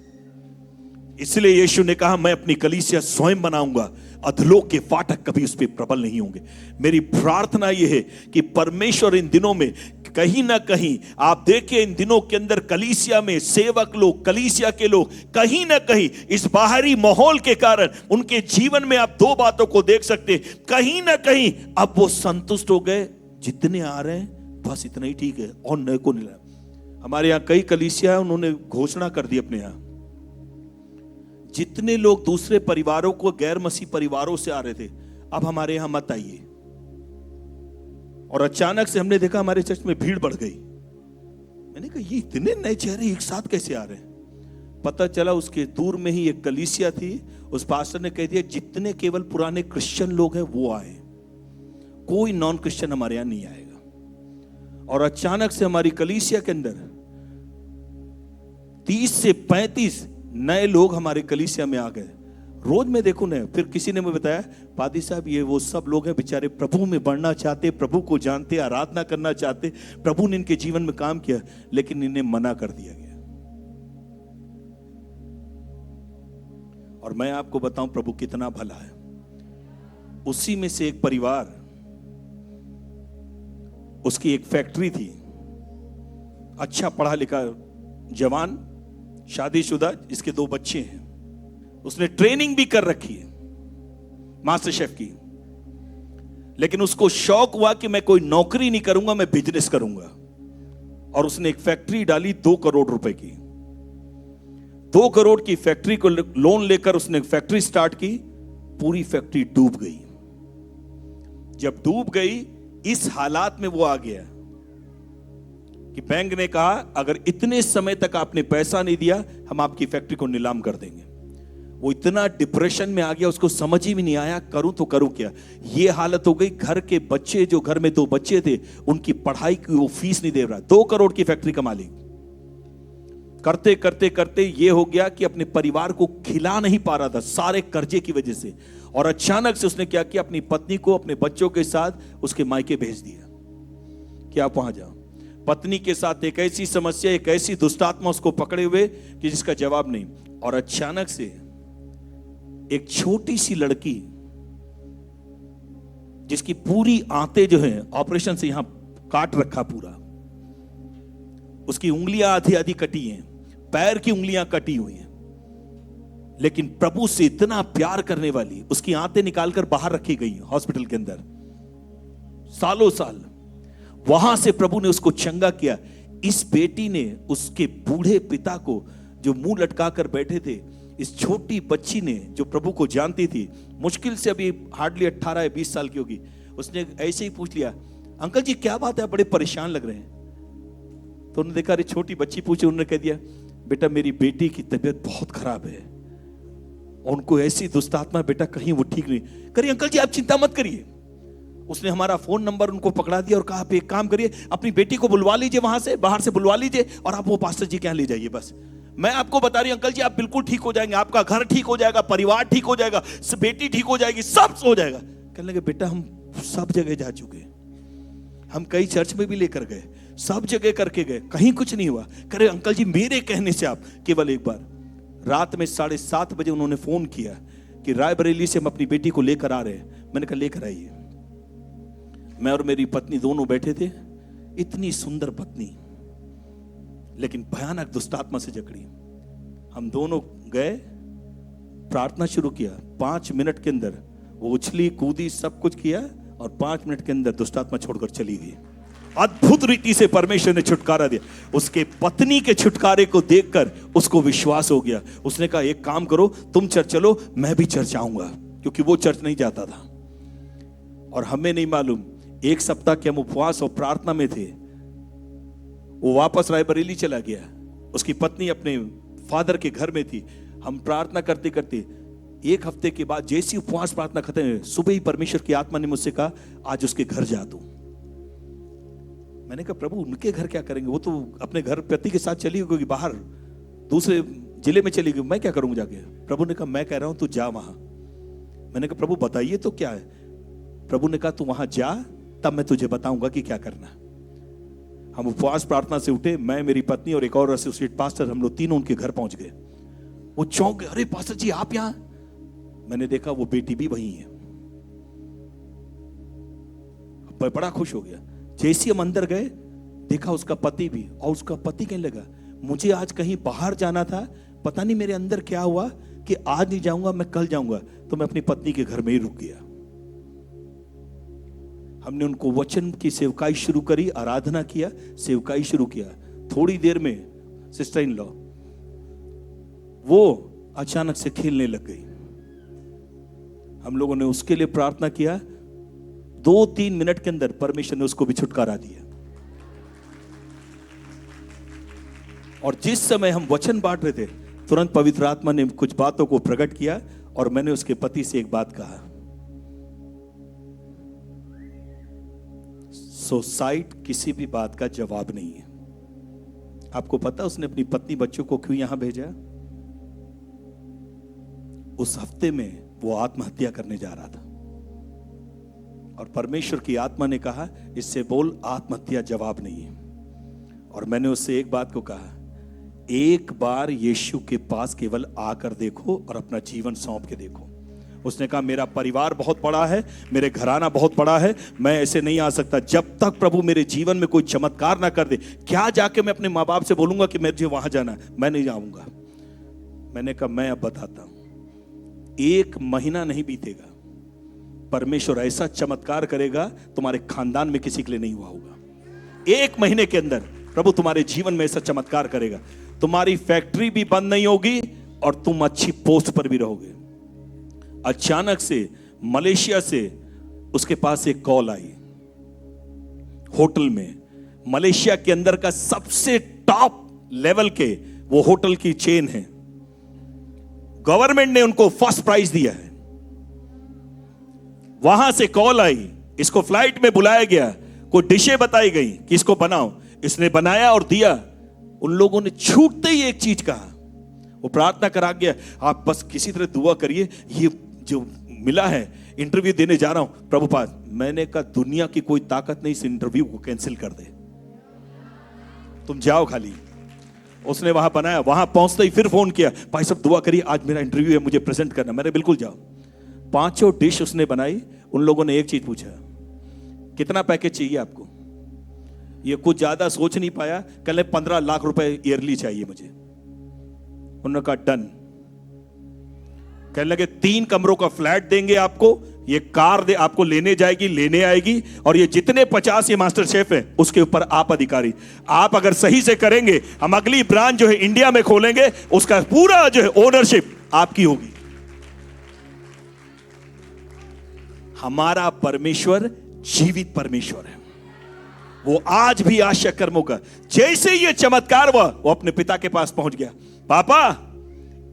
इसलिए यीशु ने कहा, मैं अपनी कलीसिया स्वयं बनाऊंगा, अधलोक के फाटक कभी उस पर प्रबल नहीं होंगे। मेरी प्रार्थना यह है कि परमेश्वर इन दिनों में कहीं ना कहीं, आप देखिए इन दिनों के अंदर कलीसिया में सेवक लोग, कलीसिया के लोग कहीं ना कहीं इस बाहरी माहौल के कारण उनके जीवन में आप दो बातों को देख सकते हैं। कहीं ना कहीं अब वो संतुष्ट हो गए, जितने आ रहे हैं बस इतना ही ठीक है और नए को नहीं लाया। हमारे यहाँ कई कलीसिया है, उन्होंने घोषणा कर दी अपने यहाँ, जितने लोग दूसरे परिवारों को, गैर मसीह परिवारों से आ रहे थे, अब हमारे यहां मत आइए। और अचानक से हमने देखा हमारे चर्च में भीड़ बढ़ गई। मैंने कहा ये इतने नए चेहरे एक साथ कैसे आ रहे हैं? पता चला उसके दूर में ही एक कलीसिया थी। उस पास्टर ने कह दिया जितने केवल पुराने क्रिश्चियन लोग हैं वो आए, कोई नॉन क्रिश्चियन हमारे यहां नहीं आएगा। और अचानक से हमारी कलीसिया के अंदर 30 से 35 नए लोग हमारे कलीसिया में आ गए। रोज मैं देखूं ना, फिर किसी ने मुझे बताया, पादी साहब ये वो सब लोग हैं बेचारे प्रभु में बढ़ना चाहते, प्रभु को जानते, आराधना करना चाहते, प्रभु ने इनके जीवन में काम किया, लेकिन इन्हें मना कर दिया गया। और मैं आपको बताऊं प्रभु कितना भला है। उसी में से एक परिवार, उसकी एक फैक्ट्री थी, अच्छा पढ़ा लिखा जवान, शादीशुदा, इसके 2 बच्चे हैं। उसने ट्रेनिंग भी कर रखी है मास्टर शेफ की, लेकिन उसको शौक हुआ कि मैं कोई नौकरी नहीं करूंगा, मैं बिजनेस करूंगा। और उसने एक फैक्ट्री डाली 2 करोड़ रुपए की। 2 करोड़ की फैक्ट्री को लोन लेकर उसने फैक्ट्री स्टार्ट की। पूरी फैक्ट्री डूब गई। जब डूब गई, इस हालात में वो आ गया कि बैंक ने कहा अगर इतने समय तक आपने पैसा नहीं दिया, हम आपकी फैक्ट्री को नीलाम कर देंगे। वो इतना डिप्रेशन में आ गया, उसको समझ ही नहीं आया करूं तो करूं क्या। ये हालत हो गई, घर के बच्चे, जो घर में 2 बच्चे थे, उनकी पढ़ाई की वो फीस नहीं दे रहा। 2 करोड़ की फैक्ट्री का मालिक। करते करते करते ये हो गया कि अपने परिवार को खिला नहीं पा रहा था, सारे कर्जे की वजह से। और अचानक से उसने क्या किया, अपनी पत्नी को अपने बच्चों के साथ उसके मायके भेज दिया कि आप वहां जाओ। पत्नी के साथ एक ऐसी समस्या, एक ऐसी दुष्टात्मा उसको पकड़े हुए कि जिसका जवाब नहीं। और अचानक से एक छोटी सी लड़की, जिसकी पूरी आंतें जो हैं ऑपरेशन से यहां काट रखा पूरा, उसकी उंगलियां आधी आधी कटी हैं, पैर की उंगलियां कटी हुई हैं, लेकिन प्रभु से इतना प्यार करने वाली, उसकी आंतें निकालकर बाहर रखी गई हॉस्पिटल के अंदर सालों साल। वहां से प्रभु ने उसको चंगा किया। इस बेटी ने उसके बूढ़े पिता को, जो मुंह लटका कर बैठे थे, इस छोटी बच्ची ने, जो प्रभु को जानती थी, मुश्किल से अभी हार्डली 18 या 20 साल की होगी, उसने ऐसे ही पूछ लिया, अंकल जी क्या बात है, बड़े परेशान लग रहे हैं। तो उन्होंने देखा अरे छोटी बच्ची पूछी, उन्होंने कह दिया बेटा मेरी बेटी की तबीयत बहुत खराब है, उनको ऐसी दुष्टात्मा, बेटा कहीं वो ठीक नहीं। करिए अंकल जी आप चिंता मत करिए। उसने हमारा फोन नंबर उनको पकड़ा दिया और कहा आप एक काम करिए, अपनी बेटी को बुलवा लीजिए, वहां से बाहर से बुलवा लीजिए और आप वो पास्टर जी के यहाँ ले जाइए। बस मैं आपको बता रही हूं अंकल जी आप बिल्कुल ठीक हो जाएंगे, आपका घर ठीक हो जाएगा, परिवार ठीक हो जाएगा, बेटी ठीक हो जाएगी, सब हो जाएगा। कहने लगे बेटा हम सब जगह जा चुके, हम कई चर्च में भी लेकर गए, सब जगह करके गए, कहीं कुछ नहीं हुआ। करे अंकल जी मेरे कहने से आप केवल एक बार, रात में 7:30 बजे उन्होंने फोन किया कि रायबरेली से हम अपनी बेटी को लेकर आ रहे हैं। मैंने कहा लेकर आइए। मैं और मेरी पत्नी दोनों बैठे थे, इतनी सुंदर पत्नी, लेकिन भयानक दुष्टात्मा से जकड़ी। हम दोनों गए, प्रार्थना शुरू किया, 5 मिनट के अंदर वो उछली कूदी सब कुछ किया और 5 मिनट के अंदर दुष्टात्मा छोड़कर चली गई। अद्भुत रीति से परमेश्वर ने छुटकारा दिया। उसके पत्नी के छुटकारे को देखकर उसको विश्वास हो गया। उसने कहा एक काम करो तुम चर्च चलो, मैं भी चर्च आऊंगा, क्योंकि वो चर्च नहीं जाता था। और हमें नहीं मालूम, 1 सप्ताह के हम उपवास और प्रार्थना में थे, वो वापस रायबरेली चला गया। उसकी पत्नी अपने फादर के घर में थी। हम प्रार्थना करते करते 1 हफ्ते के बाद जैसी उपवास प्रार्थना खत्म हुई, सुबह ही परमेश्वर की आत्मा ने मुझसे कहा आज उसके घर जा तू। मैंने कहा प्रभु उनके घर क्या करेंगे, वो तो अपने घर पति के साथ चली गई, बाहर दूसरे जिले में चली गई, मैं क्या करूंगा जाके। प्रभु ने कहा मैं कह रहा हूं तू जा वहां। मैंने कहा प्रभु बताइए तो क्या है। प्रभु ने कहा तू वहां जा, तब मैं तुझे बताऊंगा कि क्या करना। हम उपवास प्रार्थना से उठे, मैं, मेरी पत्नी और एक और एसोसिएट पास्टर, हम लोग तीनों उनके घर पहुंच गए। वो चौंक गए, अरे पास्टर जी आप यहां। मैंने देखा वो बेटी भी वही है। बड़ा खुश हो गया। जैसे हम अंदर गए देखा उसका पति भी, और उसका पति कहने लगा मुझे आज कहीं बाहर जाना था, पता नहीं मेरे अंदर क्या हुआ कि आज नहीं जाऊंगा, मैं कल जाऊंगा। तो मैं अपनी पत्नी के घर में ही रुक गया। हमने उनको वचन की सेवकाई शुरू करी, आराधना किया, सेवकाई शुरू किया। थोड़ी देर में सिस्टर इन लॉ वो अचानक से खेलने लग गई। हम लोगों ने उसके लिए प्रार्थना किया। 2-3 मिनट के अंदर परमेश्वर ने उसको भी छुटकारा दिया। और जिस समय हम वचन बांट रहे थे, तुरंत पवित्र आत्मा ने कुछ बातों को प्रकट किया और मैंने उसके पति से एक बात कहा, सोसाइट किसी भी बात का जवाब नहीं है। आपको पता उसने अपनी पत्नी बच्चों को क्यों यहां भेजा? उस हफ्ते में वो आत्महत्या करने जा रहा था और परमेश्वर की आत्मा ने कहा इससे बोल आत्महत्या जवाब नहीं है। और मैंने उससे एक बात को कहा, एक बार यीशु के पास केवल आकर देखो और अपना जीवन सौंप के देखो। उसने कहा मेरा परिवार बहुत बड़ा है, मेरे घराना बहुत बड़ा है, मैं ऐसे नहीं आ सकता जब तक प्रभु मेरे जीवन में कोई चमत्कार ना कर दे। क्या जाके मैं अपने माँ बाप से बोलूंगा कि मुझे वहां जाना, मैं नहीं जाऊंगा। मैंने कहा मैं अब बताता हूं, 1 महीना नहीं बीतेगा, परमेश्वर ऐसा चमत्कार करेगा तुम्हारे खानदान में किसी के लिए नहीं हुआ होगा। 1 महीने के अंदर प्रभु तुम्हारे जीवन में ऐसा चमत्कार करेगा। तुम्हारी फैक्ट्री भी बंद नहीं होगी और तुम अच्छी पोस्ट पर भी रहोगे। अचानक से मलेशिया से उसके पास एक कॉल आई। होटल में, मलेशिया के अंदर का सबसे टॉप लेवल के वो होटल की चेन है, गवर्नमेंट ने उनको फर्स्ट प्राइज दिया है। वहां से कॉल आई, इसको फ्लाइट में बुलाया गया, कोई डिशें बताई गई कि इसको बनाओ। इसने बनाया और दिया। उन लोगों ने छूटते ही एक चीज कहा, वो प्रार्थना करा गया, आप बस किसी तरह दुआ करिए, ये जो मिला है इंटरव्यू देने जा रहा हूं प्रभु पास। मैंने कहा दुनिया की कोई ताकत नहीं इस इंटरव्यू को कैंसिल कर दे, तुम जाओ खाली। उसने वहां बनाया, वहां पहुंचते ही फिर फोन किया, भाई साहब दुआ करिए आज मेरा इंटरव्यू है, मुझे प्रेजेंट करना। मैंने बिल्कुल जाओ। 5 डिश उसने बनाई। उन लोगों ने एक चीज पूछा, कितना पैकेज चाहिए आपको? ये कुछ ज्यादा सोच नहीं पाया, कल 15 लाख रुपए ईयरली चाहिए मुझे। उन्होंने कहा डन। कहने लगे 3 कमरों का फ्लैट देंगे आपको, ये कार दे आपको लेने जाएगी, लेने आएगी, और ये जितने 50 ये मास्टर शेफ हैं उसके ऊपर आप अधिकारी। आप अगर सही से करेंगे, हम अगली ब्रांच जो है इंडिया में खोलेंगे, उसका पूरा जो है ओनरशिप आपकी होगी। हमारा परमेश्वर जीवित परमेश्वर है, वो आज भी आशा कर्मों का। जैसे ये चमत्कार हुआ, वो अपने पिता के पास पहुंच गया। पापा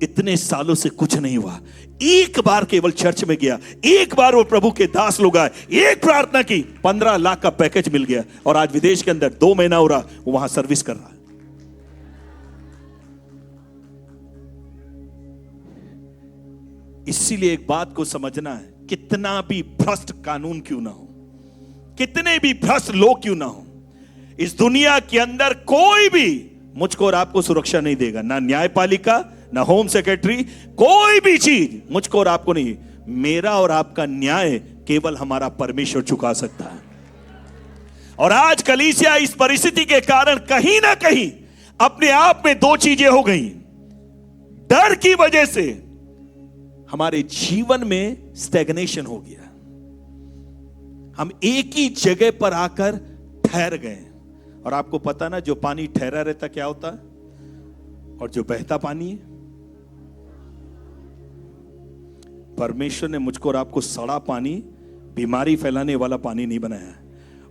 इतने सालों से कुछ नहीं हुआ, एक बार केवल चर्च में गया, एक बार वो प्रभु के दास लोग आए, एक प्रार्थना की, 15 लाख का पैकेज मिल गया, और आज विदेश के अंदर 2 महीना हो रहा वो वहां सर्विस कर रहा है। इसीलिए एक बात को समझना है, कितना भी भ्रष्ट कानून क्यों ना हो, कितने भी भ्रष्ट लोग क्यों ना हो, इस दुनिया के अंदर कोई भी मुझको और आपको सुरक्षा नहीं देगा। ना न्यायपालिका, ना होम सेक्रेटरी, कोई भी चीज मुझको और आपको नहीं। मेरा और आपका न्याय केवल हमारा परमेश्वर चुका सकता है। और आज कलीसिया इस परिस्थिति के कारण कहीं ना कहीं अपने आप में 2 चीजें हो गई। डर की वजह से हमारे जीवन में स्टैग्नेशन हो गया, हम एक ही जगह पर आकर ठहर गए। और आपको पता ना, जो पानी ठहरा रहता क्या होता है, और जो बहता पानी है। परमेश्वर ने मुझको और आपको सड़ा पानी, बीमारी फैलाने वाला पानी नहीं बनाया है।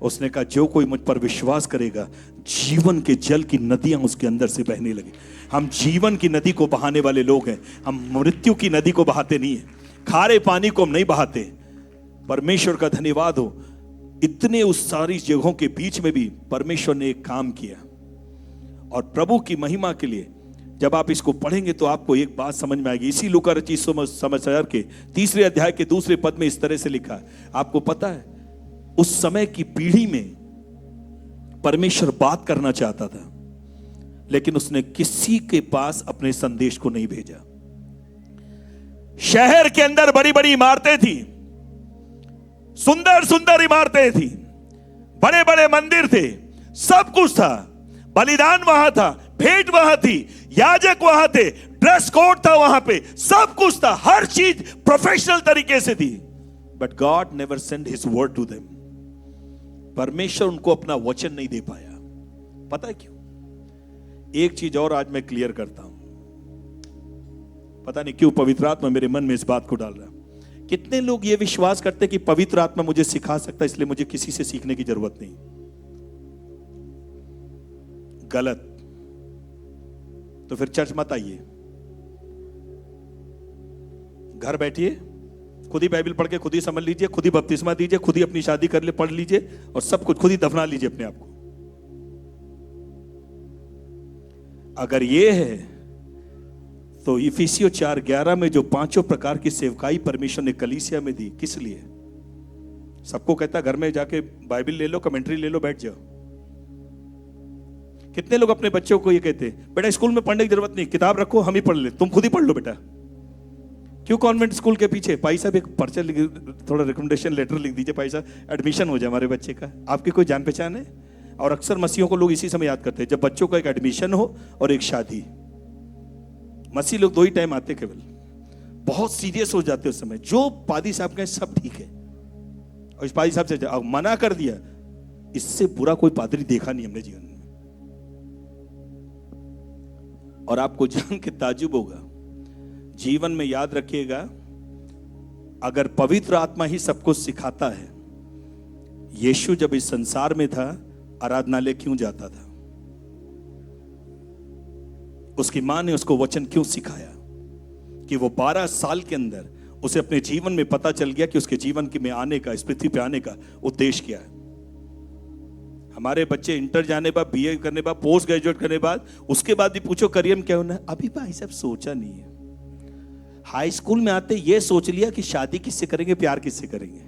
उसने कहा जो कोई मुझ पर विश्वास करेगा, जीवन के जल की नदियां उसके अंदर से बहने लगी। हम जीवन की नदी को बहाने वाले लोग हैं, हम मृत्यु की नदी को बहाते नहीं है, खारे पानी को हम नहीं बहाते। परमेश्वर का धन्यवाद हो, इतने उस सारी जगहों के बीच में भी परमेश्वर ने एक काम किया, और प्रभु की महिमा के लिए जब आप इसको पढ़ेंगे तो आपको एक बात समझ में आएगी। इसी लूका रचित समाचार के 3 अध्याय के 2 पद में इस तरह से लिखा है। आपको पता है उस समय की पीढ़ी में परमेश्वर बात करना चाहता था, लेकिन उसने किसी के पास अपने संदेश को नहीं भेजा। शहर के अंदर बड़ी बड़ी इमारतें थी, सुंदर सुंदर इमारतें थी, बड़े बड़े मंदिर थे, सब कुछ था, बलिदान वहां था, भेंट वहां थी, याजक वहां थे, ड्रेस कोड था वहां पे, सब कुछ था, हर चीज प्रोफेशनल तरीके से थी। But God never send his word to them. परमेश्वर उनको अपना वचन नहीं दे पाया। पता है क्यों? एक चीज और आज मैं क्लियर करता हूं, पता नहीं क्यों पवित्र आत्मा मेरे मन में इस बात को डाल रहा है। कितने लोग ये विश्वास करते कि पवित्र आत्मा मुझे सिखा सकता है, इसलिए मुझे किसी से सीखने की जरूरत नहीं? गलत। तो फिर चर्च मत आइए, घर बैठिए, खुद ही बाइबल पढ़ के खुद ही समझ लीजिए, खुद ही बपतिस्मा दीजिए, खुद ही अपनी शादी कर ले, पढ़ लीजिए और सब कुछ खुद ही दफना लीजिए अपने आप को। अगर ये है तो इफिसियों 4:11 में जो 5 प्रकार की सेवकाई परमेश्वर ने कलीसिया में दी, किस लिए? सबको कहता घर में जाके बाइबल ले लो, कमेंट्री ले लो, बैठ जाओ। कितने लोग अपने बच्चों को ये कहते बेटा स्कूल में पढ़ने की जरूरत नहीं, किताब रखो हम ही पढ़ ले, तुम खुद ही पढ़ लो बेटा। क्यों कॉन्वेंट स्कूल के पीछे? भाई साहब एक पर्चा लिख, थोड़ा रिकमेंडेशन लेटर लिख दीजिए, भाई साहब एडमिशन हो जाए हमारे बच्चे का। आपकी कोई जान पहचान है? और अक्सर मसीहों को लोग इसी समय याद करते हैं जब बच्चों का एक एडमिशन हो और एक शादी। मसीह लोग 2 ही टाइम आते केवल, बहुत सीरियस हो जाते उस समय। जो पादी साहब कहें सब ठीक है, और इस पादी साहब से मना कर दिया, इससे बुरा कोई पादरी देखा नहीं हमने जीवन में। और आपको जान के ताज्जुब होगा, जीवन में याद रखिएगा, अगर पवित्र आत्मा ही सबको सिखाता है, यीशु जब इस संसार में था आराधनालय क्यों जाता था? उसकी मां ने उसको वचन क्यों सिखाया? कि वो 12 साल के अंदर उसे अपने जीवन में पता चल गया कि उसके जीवन के में आने का, इस पृथ्वी पे आने का उद्देश्य क्या है। हमारे बच्चे इंटर जाने बाद, बीए करने बाद, पोस्ट ग्रेजुएट करने बाद, उसके बाद भी पूछो करियर में क्या होना है, अभी भाई साहब सोचा नहीं है। हाई स्कूल में आते ये सोच लिया कि शादी किससे करेंगे, प्यार किससे करेंगे,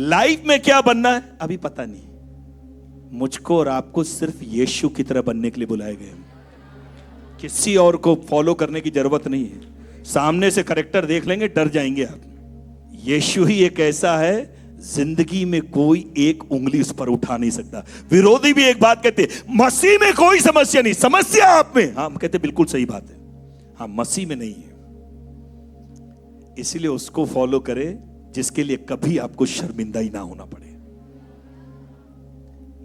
लाइफ में क्या बनना है अभी पता नहीं। मुझको और आपको सिर्फ यीशु की तरह बनने के लिए बुलाए गए, किसी और को फॉलो करने की जरूरत नहीं है। सामने से करैक्टर देख लेंगे डर जाएंगे आप। यीशु ही एक ऐसा है, जिंदगी में कोई एक उंगली उस पर उठा नहीं सकता। विरोधी भी एक बात कहते, मसीह में कोई समस्या नहीं, समस्या आप में। हाँ, हम कहते बिल्कुल सही बात है, हाँ मसीह में नहीं है। इसीलिए उसको फॉलो करें जिसके लिए कभी आपको शर्मिंदा ही ना होना पड़े।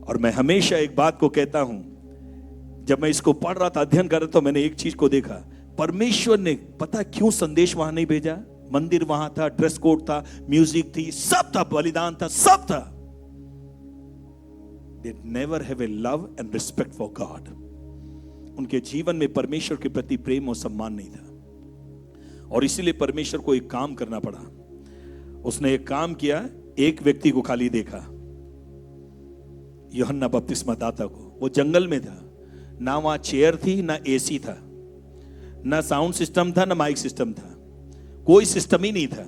और मैं हमेशा एक बात को कहता हूं, जब मैं इसको पढ़ रहा था, अध्ययन कर रहा था, तो मैंने एक चीज को देखा, परमेश्वर ने पता क्यों संदेश वहां नहीं भेजा? मंदिर वहां था, ड्रेस कोड था, म्यूजिक थी, सब था, बलिदान था, सब था। They never have a love and respect for God. उनके जीवन में परमेश्वर के प्रति प्रेम और सम्मान नहीं था। और इसीलिए परमेश्वर को एक काम करना पड़ा। उसने एक काम किया, एक व्यक्ति को खाली देखा, यूहन्ना बपतिस्मा दाता को। वो जंगल में था, ना वहां चेयर थी, ना एसी था, ना साउंड सिस्टम था, ना माइक सिस्टम था, कोई सिस्टम ही नहीं था।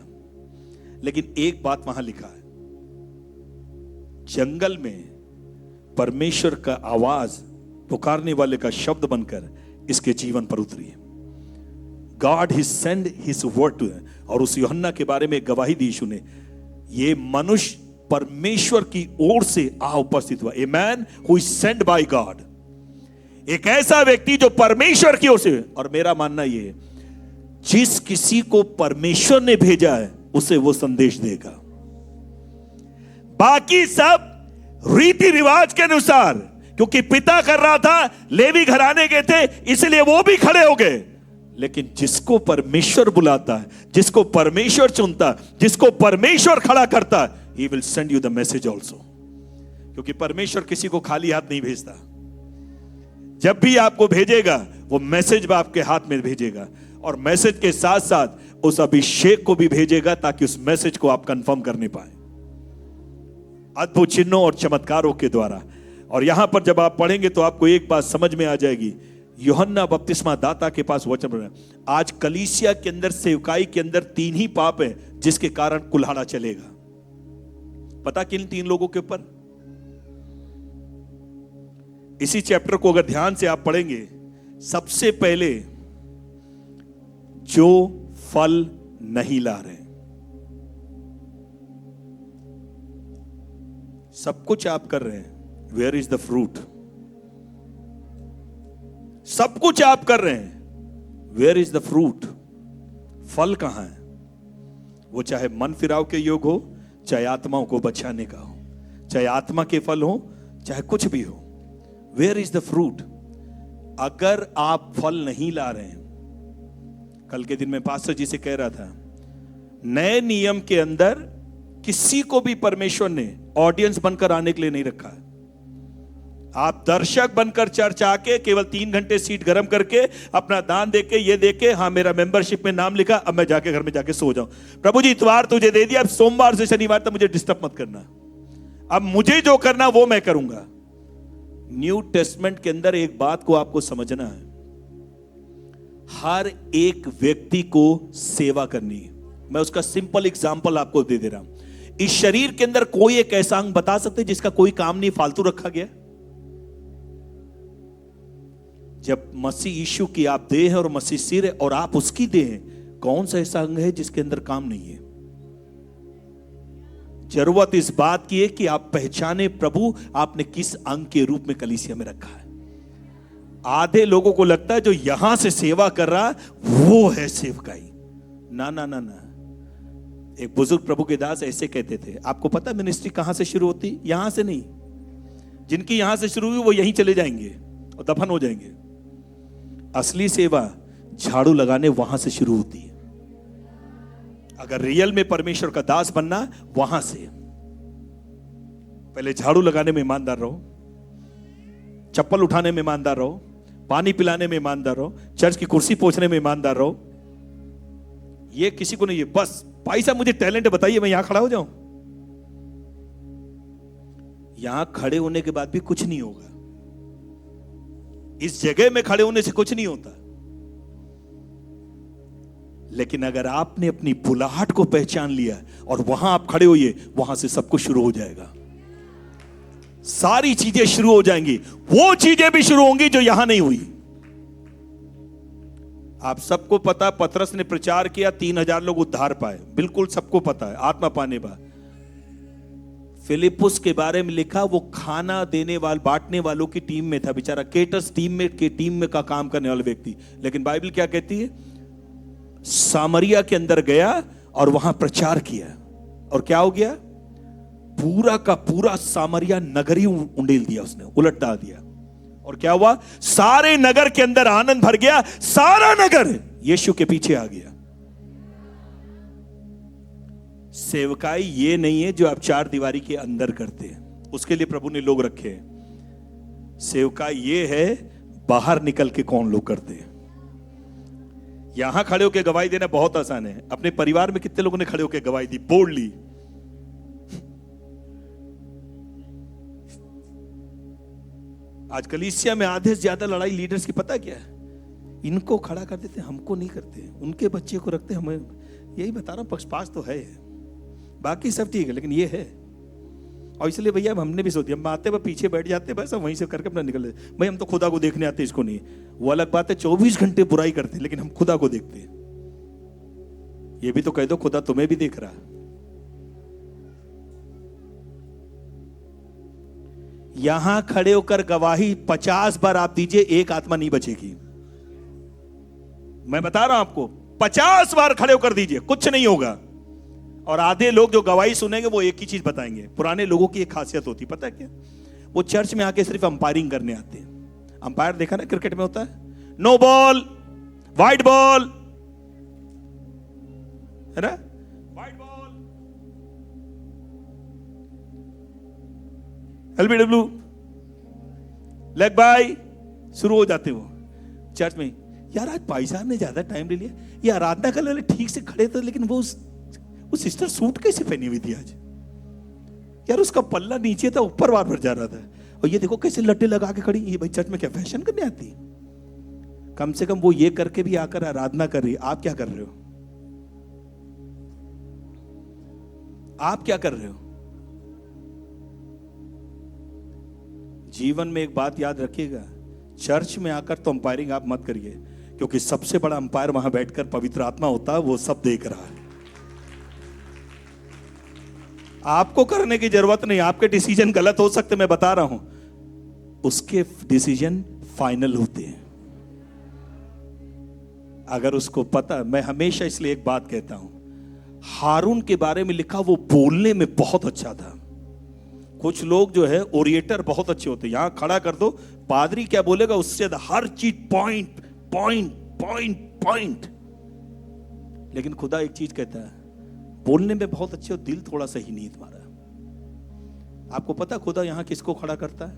लेकिन एक बात वहां लिखा है, जंगल में परमेश्वर का आवाज पुकारने वाले का शब्द बनकर इसके जीवन पर उतरी। God he send his word to. और उस यूहन्ना के बारे में गवाही दी यीशु ने, ये मनुष्य परमेश्वर की ओर से आ उपस्थित हुआ। A man who is sent by God, एक ऐसा व्यक्ति जो परमेश्वर की ओर से। और मेरा मानना यह, जिस किसी को परमेश्वर ने भेजा है उसे वो संदेश देगा। बाकी सब रीति रिवाज के अनुसार, क्योंकि पिता कर रहा था, लेवी घराने के थे, इसलिए वो भी खड़े हो गए। लेकिन जिसको परमेश्वर बुलाता है, जिसको परमेश्वर चुनता है, जिसको परमेश्वर खड़ा करता है, he will send you the message also। क्योंकि परमेश्वर किसी को खाली हाथ नहीं भेजता। जब भी आपको भेजेगा वो मैसेज आपके हाथ में भेजेगा, और मैसेज के साथ साथ उस अभिषेक को भी भेजेगा, ताकि उस मैसेज को आप कंफर्म करने पाए अद्भुत चिन्हों और चमत्कारों के द्वारा। और यहां पर जब आप पढ़ेंगे तो आपको एक बात समझ में आ जाएगी, यूहन्ना बपतिस्मा दाता के पास वचन पढ़ रहे हैं। आज कलीसिया के अंदर, सेवकाई के अंदर 3 ही पाप है जिसके कारण कुल्हाड़ा चलेगा। पता किन 3 लोगों के ऊपर? इसी चैप्टर को अगर ध्यान से आप पढ़ेंगे, सबसे पहले जो फल नहीं ला रहे, सब कुछ आप कर रहे हैं, वेयर इज द फ्रूट? सब कुछ आप कर रहे हैं, वेयर इज द फ्रूट? फल कहां है? वो चाहे मन फिराव के योग हो, चाहे आत्माओं को बचाने का हो, चाहे आत्मा के फल हो, चाहे कुछ भी हो, वेयर इज द फ्रूट? अगर आप फल नहीं ला रहे हैं, कल के दिन में पास्टर जी से कह रहा था, नए नियम के अंदर किसी को भी परमेश्वर ने ऑडियंस बनकर आने के लिए नहीं रखा है। आप दर्शक बनकर चर्च आके केवल 3 घंटे सीट गर्म करके अपना दान देके, ये देके, हाँ मेरा मेंबरशिप में नाम लिखा, अब मैं जाके घर में जाके सो जाऊं। प्रभु जी इतवार तुझे दे दिया, अब सोमवार से शनिवार तक मुझे डिस्टर्ब मत करना, अब मुझे जो करना वो मैं करूंगा। न्यू टेस्टमेंट के अंदर एक बात को आपको समझना है, हर एक व्यक्ति को सेवा करनी है। मैं उसका सिंपल एग्जांपल आपको दे रहा हूं। इस शरीर के अंदर कोई एक ऐसा अंग बता सकते जिसका कोई काम नहीं, फालतू रखा गया? जब मसीह यीशु की आप देह है और मसीह सिर है और आप उसकी देह है, कौन सा ऐसा अंग है जिसके अंदर काम नहीं है? जरूरत इस बात की है कि आप पहचाने प्रभु आपने किस अंग के रूप में कलीसिया में रखा है। आधे लोगों को लगता है जो यहां से सेवा कर रहा वो है सेवकाई। ना ना ना ना, एक बुजुर्ग प्रभु के दास ऐसे कहते थे, आपको पता मिनिस्ट्री कहां से शुरू होती? यहां से नहीं। जिनकी यहां से शुरू हुई वो यहीं चले जाएंगे और दफन हो जाएंगे। असली सेवा झाड़ू लगाने वहां से शुरू होती है। अगर रियल में परमेश्वर का दास बनना, वहां से पहले झाड़ू लगाने में ईमानदार रहो, चप्पल उठाने में ईमानदार रहो, पानी पिलाने में ईमानदार रहो, चर्च की कुर्सी पोंछने में ईमानदार रहो। ये किसी को नहीं है, बस भाई साहब मुझे टैलेंट बताइए, मैं यहां खड़ा हो जाऊं। यहां खड़े होने के बाद भी कुछ नहीं होगा। इस जगह में खड़े होने से कुछ नहीं होता, लेकिन अगर आपने अपनी बुलाहट को पहचान लिया और वहां आप खड़े होइए, वहां से सब कुछ शुरू हो जाएगा। सारी चीजें शुरू हो जाएंगी, वो चीजें भी शुरू होंगी जो यहां नहीं हुई। आप सबको पता, पतरस ने प्रचार किया, 3000 लोग उद्धार पाए, बिल्कुल सबको पता है, आत्मा पाने बाद। फिलिपुस के बारे में लिखा, वो खाना देने वाले, बांटने वालों की टीम में था, बेचारा केटर्स टीममेट के टीम में का काम करने वाला व्यक्ति। लेकिन बाइबल क्या कहती है? सामरिया के अंदर गया और वहां प्रचार किया, और क्या हो गया? पूरा का पूरा सामरिया नगर ही उंडेल दिया उसने, उलट डाल दिया। और क्या हुआ? सारे नगर के अंदर आनंद भर गया, सारा नगर यीशु के पीछे आ गया। सेवकाई ये नहीं है जो आप 4 दीवारी के अंदर करते हैं, उसके लिए प्रभु ने लोग रखे हैं। सेवकाई ये है बाहर निकल के कौन लोग करते हैं। यहां खड़े होकर गवाही देना बहुत आसान है। अपने परिवार में कितने लोगों ने खड़े होकर गवाही दी बोल्डली? आज कलीसिया में आधे से ज्यादा लड़ाई लीडर्स की पता क्या है? इनको खड़ा कर देते, हमको नहीं करते, उनके बच्चे को रखते, हमें। यही बता रहा हूं, पक्षपात तो है, बाकी सब ठीक है, लेकिन ये है। और इसलिए भैया हमने भी सोच दिया, हम आते हैं पीछे बैठ जाते, बस वहीं से करके अपना निकल जाते। भाई हम तो खुदा को देखने आते, इसको नहीं। वो अलग बात है, 24 घंटे बुराई करते, लेकिन हम खुदा को देखते हैं। ये भी तो कह दो, खुदा तुम्हें भी देख रहा है। यहां खड़े होकर गवाही 50 बार आप दीजिए, एक आत्मा नहीं बचेगी। मैं बता रहा हूं आपको, 50 बार खड़े होकर दीजिए, कुछ नहीं होगा। और आधे लोग जो गवाही सुनेंगे वो एक ही चीज बताएंगे। पुराने लोगों की एक खासियत होती, पता है क्या? वो चर्च में आके सिर्फ अंपायरिंग करने आते हैं। अंपायर देखा ना क्रिकेट में होता है, नो बॉल, वाइड बॉल, है ना, wide ball, LBW, leg bye, शुरू हो जाते वो चर्च में। यार आज भाई साहब ने ज्यादा टाइम ले लिया, ये आराधना कर ले, ठीक से खड़े थे, लेकिन वो सिस्टर सूट कैसे पहनी हुई थी आज? यार उसका पल्ला नीचे था, ऊपर बार भर जा रहा था। और ये देखो कैसे लट्टे लगा के खड़ी। ये भाई चर्च में क्या फैशन करने आती? कम से कम वो ये करके भी आकर आराधना कर रही है। आप क्या कर रहे हो? आप क्या कर रहे हो? जीवन में एक बात याद रखिएगा, चर्च में आकर तो अंपायरिंग आप मत करिए, क्योंकि सबसे बड़ा अंपायर वहां बैठकर पवित्र आत्मा होता है, वो सब देख रहा है। आपको करने की जरूरत नहीं। आपके डिसीजन गलत हो सकते, मैं बता रहा हूं, उसके डिसीजन फाइनल होते हैं अगर उसको पता। मैं हमेशा इसलिए एक बात कहता हूं, हारून के बारे में लिखा वो बोलने में बहुत अच्छा था। कुछ लोग जो है ओरिएटर बहुत अच्छे होते हैं, यहां खड़ा कर दो, पादरी क्या बोलेगा उससे हर चीज पॉइंट पॉइंट पॉइंट पॉइंट। लेकिन खुदा एक चीज कहता है, बोलने में बहुत अच्छे हो, दिल थोड़ा सा ही नहीं तुम्हारा। आपको पता खुदा यहां किसको खड़ा करता है?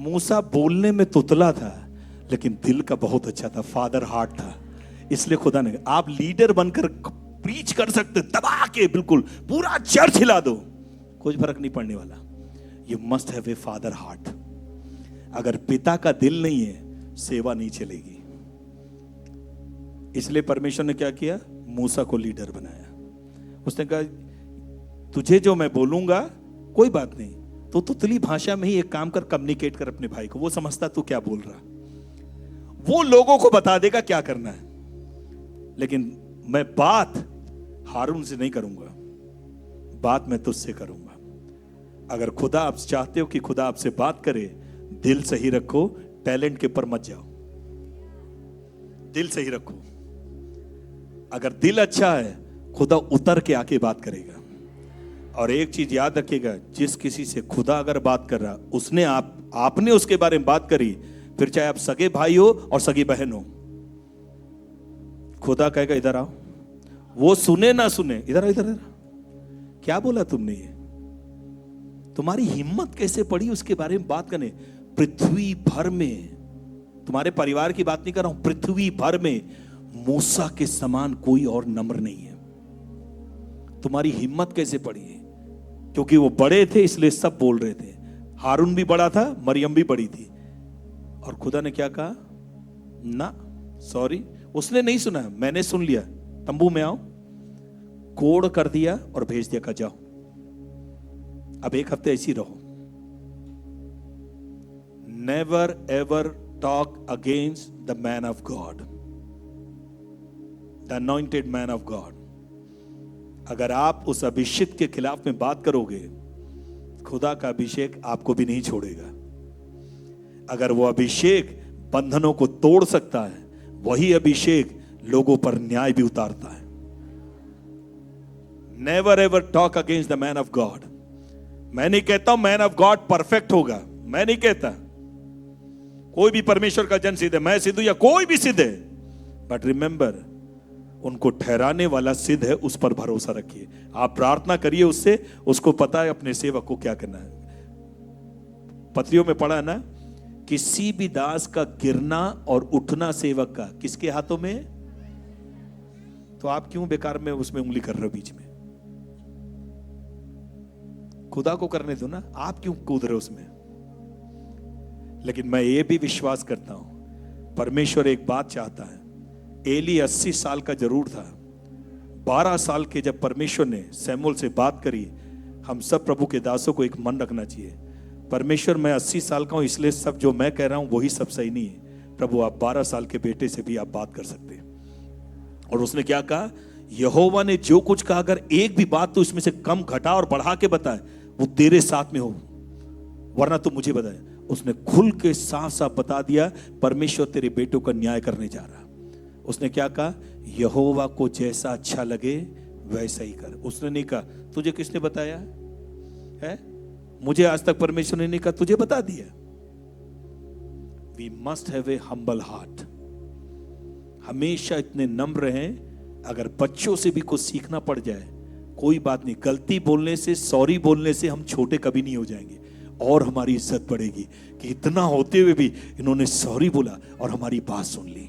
मूसा बोलने में तुतला था, लेकिन दिल का बहुत अच्छा था, फादर हार्ट था। इसलिए खुदा ने, आप लीडर बनकर प्रीच कर सकते, दबा के बिल्कुल पूरा चर्च हिला दो, कुछ फर्क नहीं पड़ने वाला। You must have a father heart. अगर पिता का दिल नहीं है, सेवा नहीं चलेगी। इसलिए परमेश्वर ने क्या किया? मूसा को लीडर बनाया। उसने कहा, तुझे जो मैं बोलूंगा कोई बात नहीं, तो तुतली भाषा में ही एक काम कर, कम्युनिकेट कर अपने भाई को, वो समझता तू क्या बोल रहा, वो लोगों को बता देगा क्या करना है। लेकिन मैं बात हारून से नहीं करूंगा, बात मैं तुझसे करूंगा। अगर खुदा आप चाहते हो कि खुदा आपसे बात करे, दिल सही रखो, टैलेंट के ऊपर मत जाओ, दिल सही रखो। अगर दिल अच्छा है, खुदा उतर के आके बात करेगा। और एक चीज याद रखिएगा, जिस किसी से खुदा अगर बात कर रहा, उसने आपने उसके बारे में बात करी, फिर चाहे आप सगे भाई हो और सगी बहन हो, खुदा कहेगा इधर आओ। वो सुने ना सुने, इधर इधर इधर, क्या बोला तुमने? ये तुम्हारी हिम्मत कैसे पड़ी उसके बारे में बात करने? पृथ्वी भर में, तुम्हारे परिवार की बात नहीं कर रहा हूं, पृथ्वी भर में मूसा के समान कोई और नम्र नहीं है। तुम्हारी हिम्मत कैसे पड़ी है? क्योंकि वो बड़े थे इसलिए सब बोल रहे थे। हारून भी बड़ा था, मरियम भी बड़ी थी, और खुदा ने क्या कहा? ना सॉरी, उसने नहीं सुना, मैंने सुन लिया, तंबू में आओ, कोड कर दिया और भेज दिया, कहा जाओ अब एक हफ्ते ऐसी रहो। Never ever talk against the man of God, the anointed man of God. अगर आप उस अभिषेक के खिलाफ में बात करोगे, खुदा का अभिषेक आपको भी नहीं छोड़ेगा। अगर वो अभिषेक बंधनों को तोड़ सकता है, वही अभिषेक लोगों पर न्याय भी उतारता है। Never ever talk against the man of God. मैं नहीं कहता हूं मैन ऑफ गॉड परफेक्ट होगा, मैं नहीं कहता, कोई भी परमेश्वर का जन सिद्ध है, मैं सिद्ध हूं या कोई भी सिद्ध है, बट रिमेंबर, उनको ठहराने वाला सिद्ध है, उस पर भरोसा रखिए। आप प्रार्थना करिए उससे, उसको पता है अपने सेवक को क्या करना है। पत्रियों में पढ़ा है ना, किसी भी दास का गिरना और उठना सेवक का किसके हाथों में? तो आप क्यों बेकार में उसमें उंगली कर रहे हो बीच में? खुदा को करने दो ना, आप क्यों कूद रहे हो उसमें? लेकिन मैं ये भी विश्वास करता हूं, परमेश्वर एक बात चाहता है। एली 80 साल का जरूर था, 12 साल के जब परमेश्वर ने सैमुअल से बात करी, हम सब प्रभु के दासों को एक मन रखना चाहिए, परमेश्वर मैं 80 साल का हूं, इसलिए सब जो मैं कह रहा हूं वही सब सही नहीं है। प्रभु आप 12 साल के बेटे से भी आप बात कर सकते हैं। और उसने क्या कहा? यहोवा ने जो कुछ कहा, अगर एक भी बात तो इसमें से कम घटा और बढ़ा के बताए, वो तेरे साथ में हो, वरना तो मुझे बताए। उसने खुल के साफ साफ बता दिया, परमेश्वर तेरे बेटों का न्याय करने जा रहा। उसने क्या कहा? यहोवा को जैसा अच्छा लगे वैसा ही कर। उसने नहीं कहा तुझे किसने बताया है, मुझे आज तक परमेश्वर ने नहीं कहा, तुझे बता दिया। We must have a humble heart. हमेशा इतने नम्र रहें, अगर बच्चों से भी कुछ सीखना पड़ जाए कोई बात नहीं, गलती बोलने से, सॉरी बोलने से हम छोटे कभी नहीं हो जाएंगे, और हमारी इज्जत बढ़ेगी कि इतना होते हुए भी इन्होंने सॉरी बोला और हमारी बात सुन ली।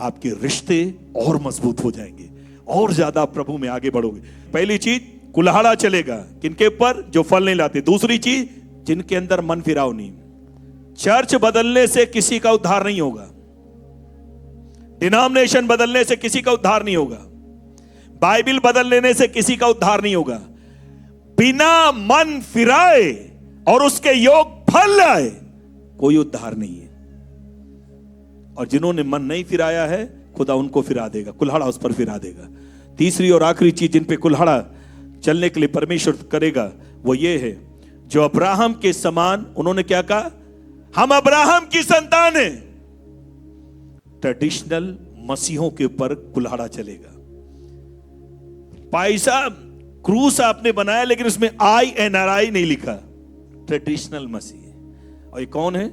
आपके रिश्ते और मजबूत हो जाएंगे, और ज्यादा प्रभु में आगे बढ़ोगे। पहली चीज, कुल्हाड़ा चलेगा किनके ऊपर? जो फल नहीं लाते। दूसरी चीज, जिनके अंदर मन फिराव नहीं। चर्च बदलने से किसी का उद्धार नहीं होगा, डिनोमिनेशन बदलने से किसी का उद्धार नहीं होगा, बाइबल बदल लेने से किसी का उद्धार नहीं होगा। बिना मन फिराए और उसके योग फल लाए कोई उद्धार नहीं है। और जिन्होंने मन नहीं फिराया है, खुदा उनको फिरा देगा, कुल्हाड़ा उस पर फिरा देगा। तीसरी और आखिरी चीज जिन पे कुल्हाड़ा चलने के लिए परमेश्वर करेगा वो ये है, जो अब्राहम के समान, उन्होंने क्या कहा, हम अब्राहम की संतान हैं। ट्रेडिशनल मसीहों के ऊपर कुल्हाड़ा चलेगा। भाई साहब, क्रूस आपने बनाया लेकिन उसमें INRI नहीं लिखा, ट्रेडिशनल मसीह। और ये कौन है?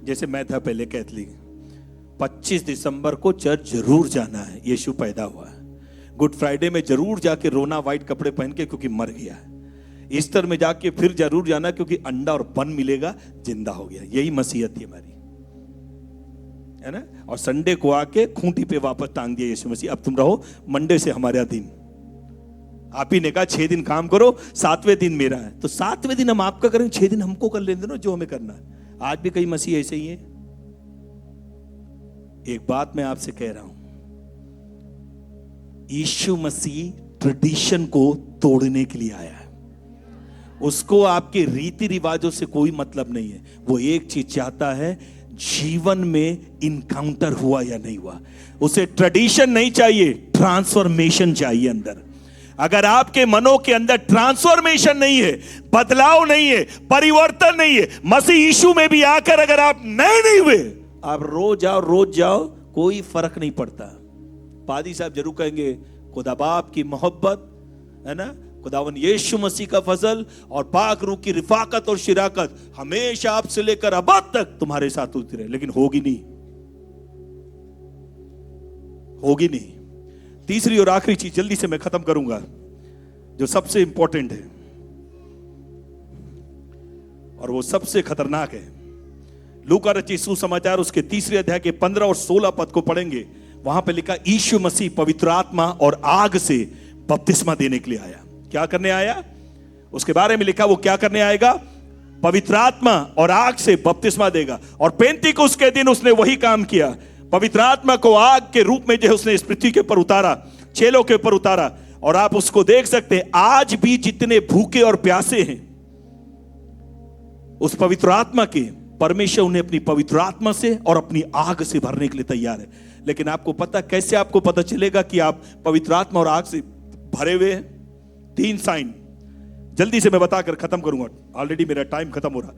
जैसे मैं था पहले कैथलिक, 25 दिसंबर को चर्च जरूर जाना है, यीशु पैदा हुआ है। गुड फ्राइडे में जरूर जाके रोना व्हाइट कपड़े पहन के, क्योंकि मर गया है। ईस्टर में जाके फिर जरूर जाना, क्योंकि अंडा और बन मिलेगा, जिंदा हो गया। यही मसीहत थी हमारी, है ना। और संडे को आके खूंटी पे वापस टांग दिया यीशु मसीह, अब तुम रहो मंडे से हमारा दिन। आप ही ने कहा 6 दिन काम करो, 7वें दिन मेरा है। तो 7वें दिन हम आपका करें, 6 दिन हमको कर लेने दो जो हमें करना है। आज भी कई मसीह ऐसे ही हैं। एक बात मैं आपसे कह रहा हूं, यीशु मसीह ट्रेडिशन को तोड़ने के लिए आया है। उसको आपके रीति रिवाजों से कोई मतलब नहीं है। वो एक चीज चाहता है, जीवन में इनकाउंटर हुआ या नहीं हुआ। उसे ट्रेडिशन नहीं चाहिए, ट्रांसफॉर्मेशन चाहिए अंदर। अगर आपके मनों के अंदर ट्रांसफॉर्मेशन नहीं है, बदलाव नहीं है, परिवर्तन नहीं है, मसीह यीशु में भी आकर अगर आप नए नहीं हुए, आप रोज जाओ, कोई फर्क नहीं पड़ता। पादी साहब जरूर कहेंगे, खुदा बाप की मोहब्बत, है ना, खुदावन यीशु मसीह का फजल और पाक रूह की रिफाकत और शिराकत हमेशा आपसे लेकर अब तक तुम्हारे साथ होती रहे। लेकिन होगी नहीं। तीसरी और आखिरी चीज, जल्दी से मैं खत्म करूंगा, जो सबसे इंपॉर्टेंट है और वो सबसे खतरनाक है। लूका रचित सुसमाचार उसके 3 अध्याय के 15 और 16 पद को पढ़ेंगे। वहां पे लिखा, यीशु मसीह पवित्र आत्मा और आग से बपतिस्मा देने के लिए आया। क्या करने आया? उसके बारे में लिखा, वो क्या करने आएगा? पवित्र आत्मा और आग से बपतिस्मा देगा। और पेंतीकोस्त के दिन उसने वही काम किया। पवित्र आत्मा को आग के रूप में जो उसने इस पृथ्वी के ऊपर उतारा, चेलों के ऊपर उतारा। और आप उसको देख सकते हैं, आज भी जितने भूखे और प्यासे हैं उस पवित्र आत्मा के, परमेश्वर उन्हें अपनी पवित्र आत्मा से और अपनी आग से भरने के लिए तैयार है। लेकिन आपको पता, कैसे आपको पता चलेगा कि आप पवित्र आत्मा और आग से भरे हुए हैं? 3 साइन जल्दी से मैं बताकर खत्म करूंगा, ऑलरेडी मेरा टाइम खत्म हो रहा।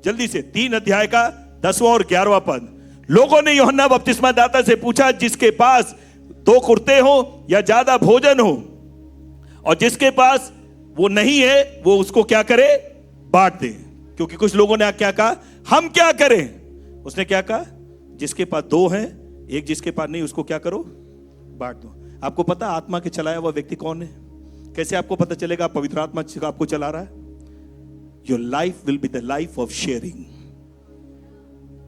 जल्दी से 3 अध्याय का 10वां और 11वां पद। लोगों ने यूहन्ना बपतिस्मा दाता से पूछा, जिसके पास 2 कुर्ते हो या ज्यादा भोजन हो, और जिसके पास वो नहीं है वो उसको क्या करे? बांट दे। क्योंकि कुछ लोगों ने क्या कहा, हम क्या करें? उसने क्या कहा, जिसके पास 2 हैं, एक जिसके पास नहीं, उसको क्या करो? बांट दो। आपको पता आत्मा के चलाया हुआ व्यक्ति कौन है? कैसे आपको पता चलेगा पवित्र आत्मा आपको चला रहा है? Your life will be the life of sharing.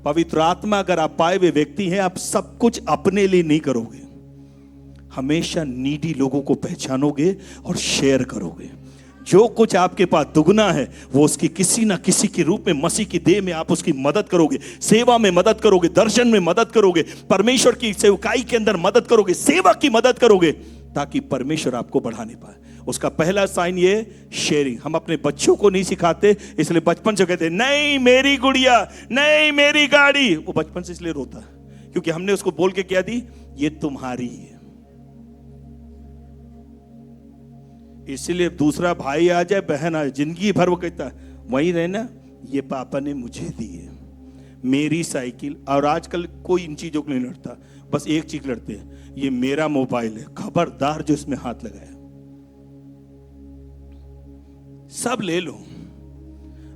पवित्र आत्मा अगर आप पाए हुए व्यक्ति हैं, आप सब कुछ अपने लिए नहीं करोगे, हमेशा नीडी लोगों को पहचानोगे और शेयर करोगे। जो कुछ आपके पास दुगना है वो उसकी किसी ना किसी के रूप में मसीह की देह में आप उसकी मदद करोगे, सेवा में मदद करोगे, दर्शन में मदद करोगे, परमेश्वर की सेवकाई के अंदर मदद करोगे, सेवा की मदद करोगे, ताकि परमेश्वर आपको बढ़ाने पाए। उसका पहला साइन ये शेयरिंग। हम अपने बच्चों को नहीं सिखाते, इसलिए बचपन से कहते नहीं मेरी गुड़िया, नहीं मेरी गाड़ी। वो बचपन से इसलिए रोता है क्योंकि हमने उसको बोल के क्या दी, ये तुम्हारी है। इसलिए दूसरा भाई आ जाए, बहन आ जाए, जिंदगी भर वो कहता है वही रहना, ये पापा ने मुझे दी है, मेरी साइकिल। और आजकल कोई इन चीजों को नहीं लड़ता, बस एक चीज लड़ते हैं, ये मेरा मोबाइल है, खबरदार जो इसमें हाथ लगाया। सब ले लो।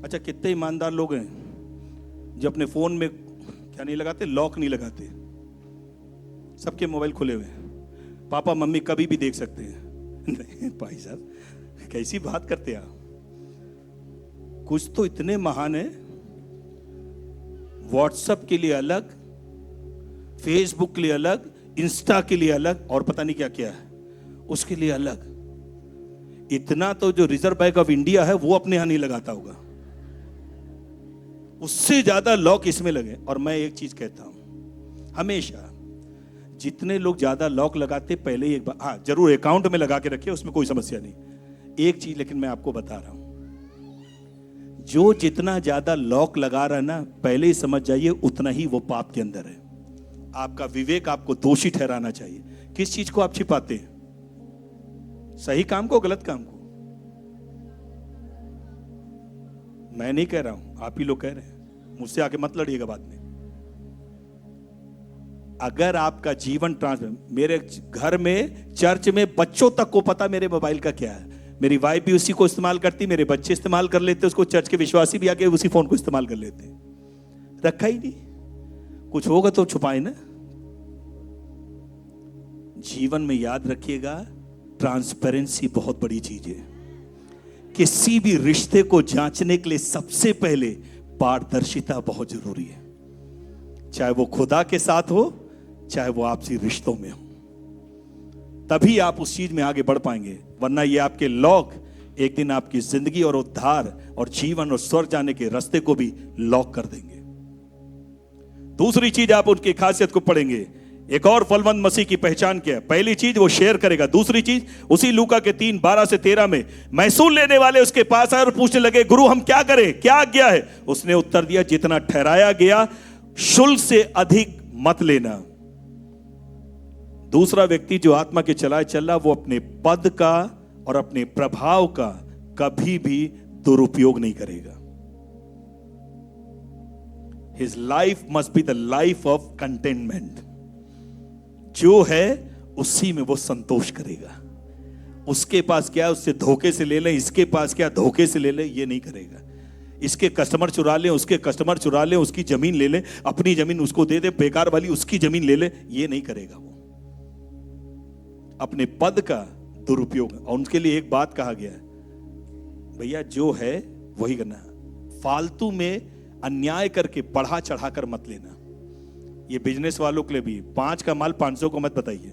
अच्छा, कितने ईमानदार लोग हैं जो अपने फोन में क्या नहीं लगाते, लॉक नहीं लगाते, सबके मोबाइल खुले हुए हैं, पापा मम्मी कभी भी देख सकते हैं। नहीं भाई साहब, कैसी बात करते हैं आप? कुछ तो इतने महान है, व्हाट्सएप के लिए अलग, फेसबुक के लिए अलग, इंस्टा के लिए अलग, और पता नहीं क्या क्या है उसके लिए अलग। इतना तो जो रिजर्व बैंक ऑफ इंडिया है वो अपने यहां नहीं लगाता होगा। उससे ज्यादा लॉक इसमें लगे। और मैं एक चीज कहता हूं, हमेशा जितने लोग ज्यादा लॉक लगाते पहले ही एक बार, हाँ जरूर अकाउंट में लगा के रखिए, उसमें कोई समस्या नहीं। एक चीज लेकिन मैं आपको बता रहा हूं, जो जितना ज्यादा लॉक लगा रहा है ना, पहले ही समझ जाइए उतना ही वो पाप के अंदर है। आपका विवेक आपको दोषी ठहराना चाहिए। किस चीज को आप छिपाते हैं? सही काम को, गलत काम को? मैं नहीं कह रहा हूं, आप ही लोग कह रहे हैं। मुझसे आके मत लड़िएगा बाद में। अगर आपका जीवन मेरे घर में, चर्च में बच्चों तक को पता मेरे मोबाइल का क्या है। मेरी वाइफ भी उसी को इस्तेमाल करती, मेरे बच्चे इस्तेमाल कर लेते उसको, चर्च के विश्वासी भी आके उसी फोन को इस्तेमाल कर लेते। रखा ही नहीं, कुछ होगा तो छुपाए ना। जीवन में याद रखिएगा, ट्रांसपेरेंसी बहुत बड़ी चीज है। किसी भी रिश्ते को जांचने के लिए सबसे पहले पारदर्शिता बहुत जरूरी है, चाहे वो खुदा के साथ हो, चाहे वो आपसी रिश्तों में हो। तभी आप उस चीज में आगे बढ़ पाएंगे, वरना ये आपके लॉक एक दिन आपकी जिंदगी और उद्धार और जीवन और स्वर्ग जाने के रास्ते को भी लॉक कर देंगे। दूसरी चीज, आप उनकी खासियत को पढ़ेंगे। एक और फलवंत मसीह की पहचान क्या है? पहली चीज वो शेयर करेगा। दूसरी चीज, उसी लूका के 3:12-13 में महसूल लेने वाले उसके पास आए और पूछने लगे, गुरु हम क्या करें, क्या आज्ञा है? उसने उत्तर दिया, जितना ठहराया गया शुल्क से अधिक मत लेना। दूसरा व्यक्ति जो आत्मा के चलाए चल रहा, वो अपने पद का और अपने प्रभाव का कभी भी दुरुपयोग नहीं करेगा। His life must be the life of contentment। जो है उसी में वो संतोष करेगा। उसके पास क्या है, उससे धोखे से ले ले, इसके पास क्या धोखे से ले ले, ये नहीं करेगा। इसके कस्टमर चुरा ले, उसके कस्टमर चुरा ले, उसकी जमीन ले ले, अपनी जमीन उसको दे दे, बेकार वाली उसकी जमीन ले ले, ये नहीं करेगा वो। अपने पद का दुरुपयोग। और उनके लिए एक बात कहा गया है, भैया जो है वही करना, फालतू में अन्याय करके बढ़ा चढ़ा कर मत लेना। ये बिजनेस वालों के लिए भी, 5 का माल 500 को मत बताइए,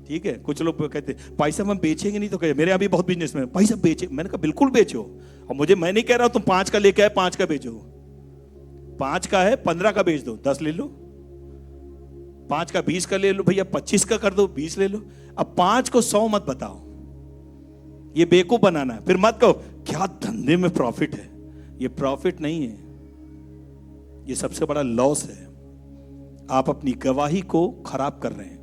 ठीक है? कुछ लोग कहते हैं भाई साहब हम बेचेंगे नहीं, तो कहे मेरे यहाँ भी बहुत बिजनेस में भाई साहब बेचे। मैंने कहा बिल्कुल बेचो, और मैं नहीं कह रहा तुम 5 का लेके आए 5 का बेचो। 5 का है 15 का बेच दो, 10 ले लो। 5 का 20 का ले लो भैया, 25 का कर दो, 20 ले लो। अब 5 को 100 मत बताओ, ये बेवकूफ बनाना है। फिर मत कहो क्या धंधे में प्रॉफिट है, ये प्रॉफिट नहीं है, ये सबसे बड़ा लॉस है। आप अपनी गवाही को खराब कर रहे हैं।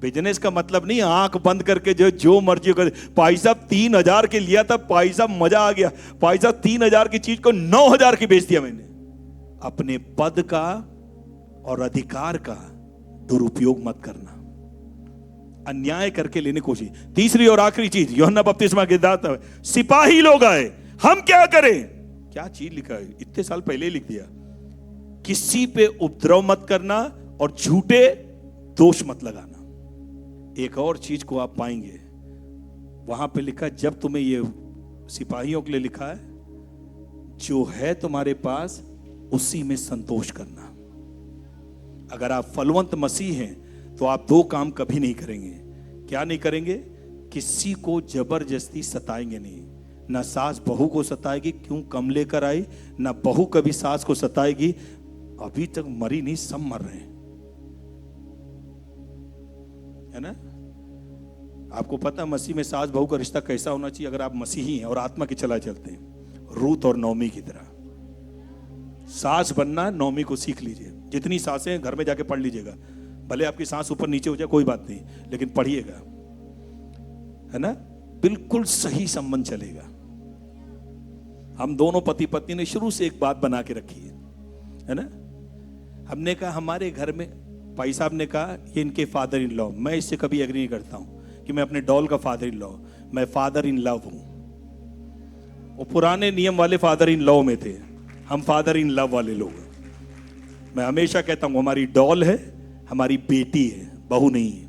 बिजनेस का मतलब नहीं आंख बंद करके जो मर्जी कर। भाई साहब 3000 के लिया था, भाई साहब मजा आ गया, भाई साहब 3000 की चीज को 9000 की बेच दिया मैंने। अपने पद का और अधिकार का दुरुपयोग मत करना, अन्याय करके लेने की कोशिश। तीसरी और आखिरी चीज, यूहन्ना बपतिस्मा के दाता सिपाही लोग आए, हम क्या करें? क्या चीज लिखा है, इतने साल पहले ही लिख दिया। किसी पे उपद्रव मत करना और झूठे दोष मत लगाना। एक और चीज को आप पाएंगे, वहां पे लिखा, जब तुम्हें ये सिपाहियों के लिए लिखा है, जो है तुम्हारे पास उसी में संतोष करना। अगर आप फलवंत मसीह हैं तो आप 2 काम कभी नहीं करेंगे। क्या नहीं करेंगे? किसी को जबरदस्ती सताएंगे नहीं। ना सास बहू को सताएगी, क्यों कम लेकर आई, ना बहू कभी सास को सताएगी। अभी तक मरी नहीं, सब मर रहे हैं, है ना? आपको पता मसीह में सास बहू का रिश्ता कैसा होना चाहिए? अगर आप मसीही हैं और आत्मा के चला चलते हैं, रूत और नौमी की तरह। सास बनना नौमी को सीख लीजिए। जितनी सासें घर में जाके पढ़ लीजिएगा, भले आपकी सांस ऊपर नीचे हो जाए कोई बात नहीं, लेकिन पढ़िएगा, है ना? बिल्कुल सही संबंध चलेगा। हम दोनों पति पत्नी ने शुरू से एक बात बना के रखी है ना? हमने कहा हमारे घर में, भाई साहब ने कहा ये इनके फादर इन लॉ, मैं इससे कभी एग्री नहीं करता हूं कि मैं अपने डॉल का फादर इन लॉ, मैं फादर इन लव हूं। वो पुराने नियम वाले फादर इन लॉ में थे, हम फादर इन लव वाले लोग हैं। मैं हमेशा कहता हूं हमारी डॉल है, हमारी बेटी है, बहू नहीं है।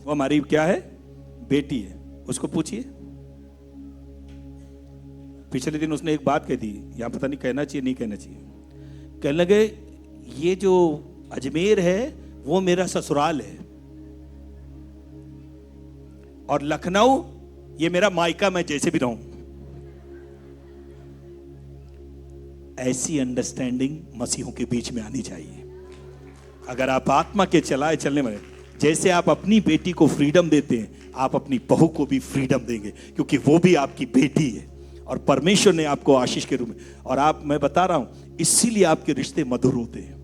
वो हमारी क्या है? बेटी है। उसको पूछिए, पिछले दिन उसने एक बात कह दी, यहां पता नहीं कहना चाहिए नहीं कहना चाहिए। कहने लगे ये जो अजमेर है वो मेरा ससुराल है, और लखनऊ ये मेरा मायका, मैं जैसे भी रहूं। ऐसी अंडरस्टैंडिंग मसीहों के बीच में आनी चाहिए। अगर आप आत्मा के चलाए चलने वाले, जैसे आप अपनी बेटी को फ्रीडम देते हैं, आप अपनी बहू को भी फ्रीडम देंगे, क्योंकि वो भी आपकी बेटी है और परमेश्वर ने आपको आशीष के रूप में, और आप, मैं बता रहा हूं, इसीलिए आपके रिश्ते मधुर होते हैं,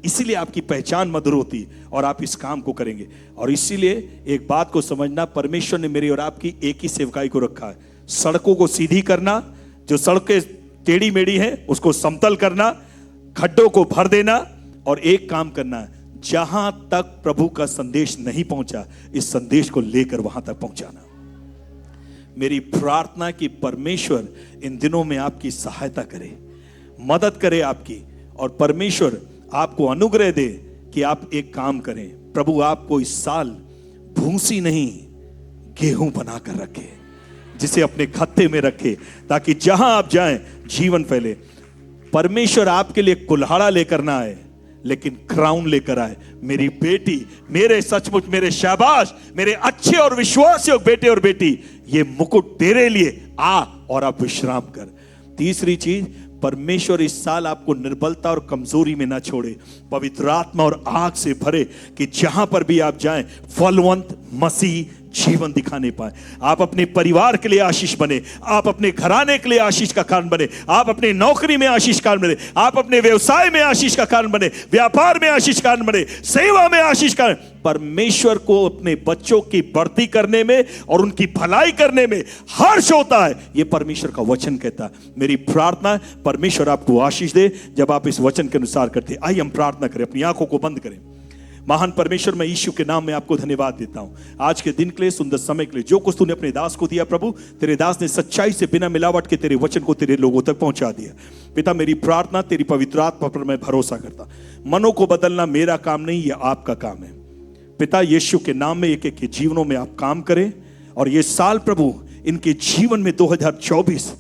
इसीलिए आपकी पहचान मधुर होती है और आप इस काम को करेंगे। और इसीलिए एक बात को समझना, परमेश्वर ने मेरी और आपकी एक ही सेवकाई को रखा है, सड़कों को सीधी करना, जो सड़कें टेढ़ी मेढ़ी हैं उसको समतल करना, खड्डों को भर देना, और एक काम करना है, जहां तक प्रभु का संदेश नहीं पहुंचा, इस संदेश को लेकर वहां तक पहुंचाना। मेरी प्रार्थना कि परमेश्वर इन दिनों में आपकी सहायता करे, मदद करे आपकी, और परमेश्वर आपको अनुग्रह दे कि आप एक काम करें। प्रभु आपको इस साल भूसी नहीं, गेहूं बनाकर रखे, जिसे अपने खत्ते में रखे, ताकि जहां आप जाएं जीवन फैले। परमेश्वर आपके लिए कुल्हाड़ा लेकर ना आए, लेकिन क्राउन लेकर आए। मेरी बेटी, मेरे सचमुच, मेरे शाबाश, मेरे अच्छे और विश्वासयोग्य बेटे और बेटी, ये मुकुट तेरे लिए, आ और आप विश्राम कर। तीसरी चीज, परमेश्वर इस साल आपको निर्बलता और कमजोरी में ना छोड़े, पवित्र आत्मा और आग से भरे, कि जहां पर भी आप जाएं फलवंत मसीह जीवन दिखाने पाए। आप अपने परिवार के लिए आशीष बने, आप अपने घराने के लिए आशीष का कारण बने, आप अपने नौकरी में आशीष का कारण बने, आप अपने व्यवसाय में आशीष का कारण बने, व्यापार में आशीष का कारण बने, सेवा में आशीष का। परमेश्वर को अपने बच्चों की बढ़ती करने में और उनकी भलाई करने में हर्ष होता है, यह परमेश्वर का वचन कहता है। मेरी प्रार्थना है परमेश्वर आपको आशीष दे जब आप इस वचन के अनुसार करते। आइए हम प्रार्थना करें, अपनी आंखों को बंद करें। महान परमेश्वर, मैं यीशु के नाम में आपको धन्यवाद देता हूं आज के दिन के लिए, सुंदर समय के लिए, जो कुछ तूने अपने दास को दिया। प्रभु, तेरे दास ने सच्चाई से बिना मिलावट के तेरे वचन को तेरे लोगों तक पहुंचा दिया। पिता, मेरी प्रार्थना, तेरी पवित्र आत्मा पर मैं भरोसा करता। मनों को बदलना मेरा काम नहीं, यह आपका काम है। पिता, यीशु के नाम में एक एक के जीवनों में आप काम करें, और ये साल प्रभु इनके जीवन में 2024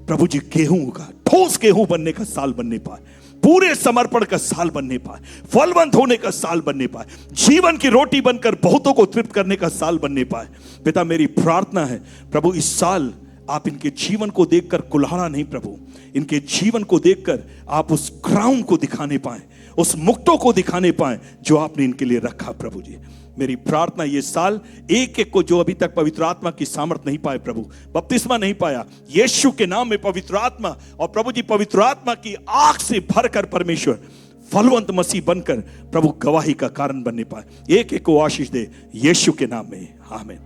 प्रभु जी गेहूं का, ठोस गेहूं बनने का साल बनने पाए, पूरे समर्पण का साल बनने पाए, फलवंत होने का साल बनने पाए, जीवन की रोटी बनकर बहुतों को तृप्त करने का साल बनने पाए। पिता, मेरी प्रार्थना है प्रभु, इस साल आप इनके जीवन को देखकर कुल्हाड़ा नहीं प्रभु, इनके जीवन को देखकर आप उस क्राउन को दिखाने पाए, उस मुक्तों को दिखाने पाए जो आपने इनके लिए रखा। प्रभु जी, मेरी प्रार्थना ये साल एक एक को, जो अभी तक पवित्र आत्मा की सामर्थ नहीं पाए प्रभु, बपतिस्मा नहीं पाया, यीशु के नाम में पवित्र आत्मा और प्रभु जी पवित्र आत्मा की आग से भरकर परमेश्वर फलवंत मसीह बनकर प्रभु गवाही का कारण बनने पाए। एक एक को आशीष दे, यीशु के नाम में, आमीन।